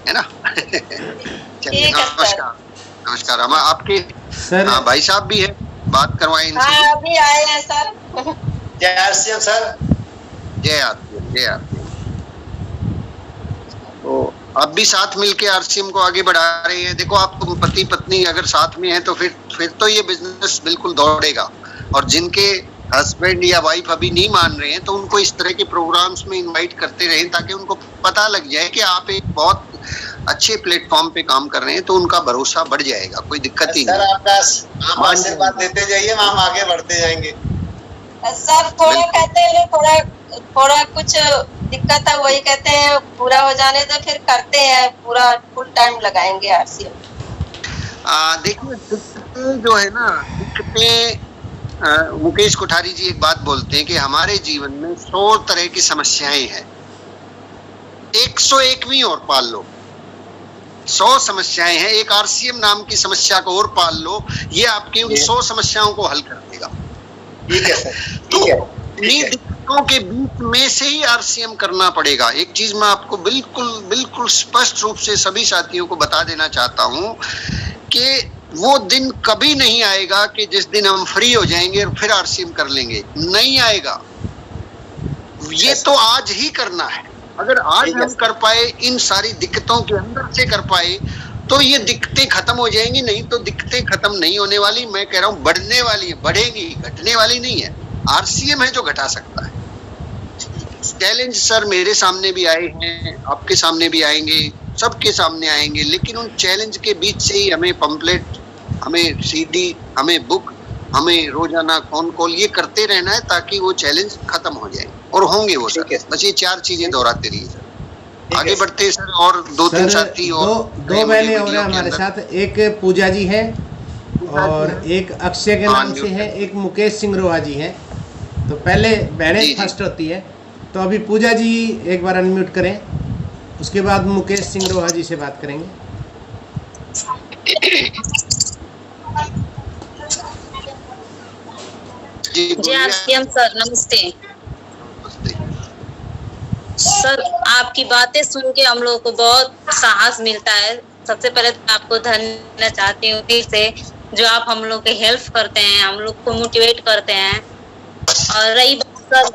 है ना। चलिए, नमस्कार। नमस्कार। हम आपके सर भाई साहब भी है, बात करवाएं इनसे। हाँ, अभी आए हैं सर। जय आरसीएम सर। जय आरसीएम, जय आरसीएम। तो अब भी साथ मिलके आरसीएम को आगे बढ़ा रहे हैं। देखो, आप पति पत्नी अगर साथ में है तो फिर तो ये बिजनेस बिल्कुल दौड़ेगा। और जिनके हस्बैंड या वाइफ अभी नहीं मान रहे हैं तो उनको इस तरह के प्रोग्राम्स में इनवाइट करते रहें, ताकि उनको पता लग जाए कि आप एक बहुत अच्छे प्लेटफॉर्म पे काम कर रहे हैं, तो उनका भरोसा बढ़ जाएगा। कोई दिक्कत ही नहीं। सर, आप आशीर्वाद देते जाइए, हम आगे बढ़ते जाएंगे। सर, थोड़ा कहते हैं, थोड़ा कुछ दिक्कत है, वही कहते हैं पूरा हो जाने तो फिर करते हैं, पूरा फुल टाइम लगाएंगे आरसीएम। देखिए, जो है ना, दिक्कतें, मुकेश कोठारी जी एक बात बोलते हैं कि हमारे जीवन में 100 तरह की समस्याएं हैं, 101वीं और पाल लो। 100 समस्याएं हैं, एक आरसीएम नाम की समस्या को और पाल लो, ये आपकी उन 100 समस्याओं को हल कर देगा। ठीक है सर, तो ठीक है। इन्हीं दिक्कतों के बीच में से ही आरसीएम करना पड़ेगा। एक चीज मैं आपको बिल्कुल स्पष्ट रूप से सभी साथियों को बता देना चाहता हूं कि वो दिन कभी नहीं आएगा कि जिस दिन हम फ्री हो जाएंगे और फिर आरसीएम कर लेंगे, नहीं आएगा। ये तो आज ही करना है। अगर आज हम कर पाए, इन सारी दिक्कतों के अंदर से कर पाए, तो ये दिक्कतें खत्म हो जाएंगी। नहीं तो दिक्कतें खत्म नहीं होने वाली, मैं कह रहा हूँ बढ़ने वाली है, बढ़ेगी, घटने वाली नहीं है। आरसीएम है जो घटा सकता है। चैलेंज सर मेरे सामने भी आए हैं, आपके सामने भी आएंगे, सबके सामने आएंगे, लेकिन उन चैलेंज के बीच से ही हमें पंपलेट, हमें सीडी, हमें बुक, हमें रोजाना फोन कॉल ये करते रहना है ताकि वो चैलेंज खत्म हो जाए, और होंगे वो सर। बस ये 4 चीजें दोहराते रहिए सर। आगे बढ़ते सर, और 2-3 साथी और दो बहनें और हैं हमारे साथ। एक पूजा जी है और एक अक्षय के नाम से है, एक मुकेश सिंह रोहा जी है। तो पहले बहनें फर्स्ट होती है, तो अभी पूजा जी एक बार अनम्यूट करें, उसके बाद मुकेश सिंह रोहा जी से बात करेंगे। जी आरसीएम सर नमस्ते। सर आपकी बातें सुन के हम लोगों को बहुत साहस मिलता है। सबसे पहले तो आपको धन्यवाद चाहती हूँ दिल से, जो आप हम लोग की हेल्प करते हैं, हम लोग को मोटिवेट करते हैं। और रही बात सर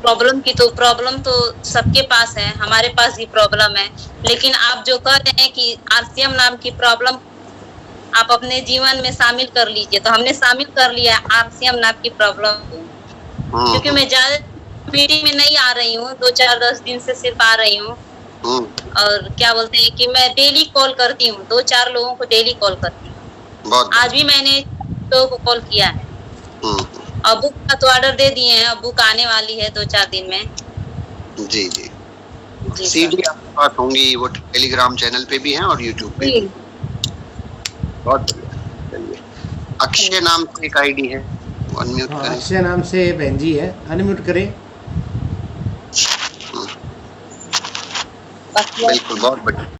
प्रॉब्लम की, तो प्रॉब्लम तो सबके पास है, हमारे पास भी प्रॉब्लम है, लेकिन आप जो कह रहे हैं कि आरसीएम नाम की प्रॉब्लम आप अपने जीवन में शामिल कर लीजिए, तो हमने शामिल कर लिया आरसीएम नाम की प्रॉब्लम को। क्योंकि मैं ज्यादा मीटिंग में नहीं आ रही हूँ, 2-4-10 दिन से सिर्फ आ रही हूँ। और क्या बोलते हैं कि मैं डेली कॉल करती हूँ, 2-4 लोगों को डेली कॉल करती हूँ। आज भी मैंने लोगों को कॉल किया है। और बुक का तो ऑर्डर दे दिए हैं, बुक आने वाली है 2-4 दिन में। जी जी, सीडी आपके पास होंगी, वो टेलीग्राम चैनल पे भी हैं और यूट्यूब पे भी। बहुत बढ़िया। चलिए, अक्षय नाम से एक आईडी है, अनम्यूट करें। अक्षय नाम से बहन जी है, अनम्यूट करें। बिल्कुल, बहुत बढ़िया।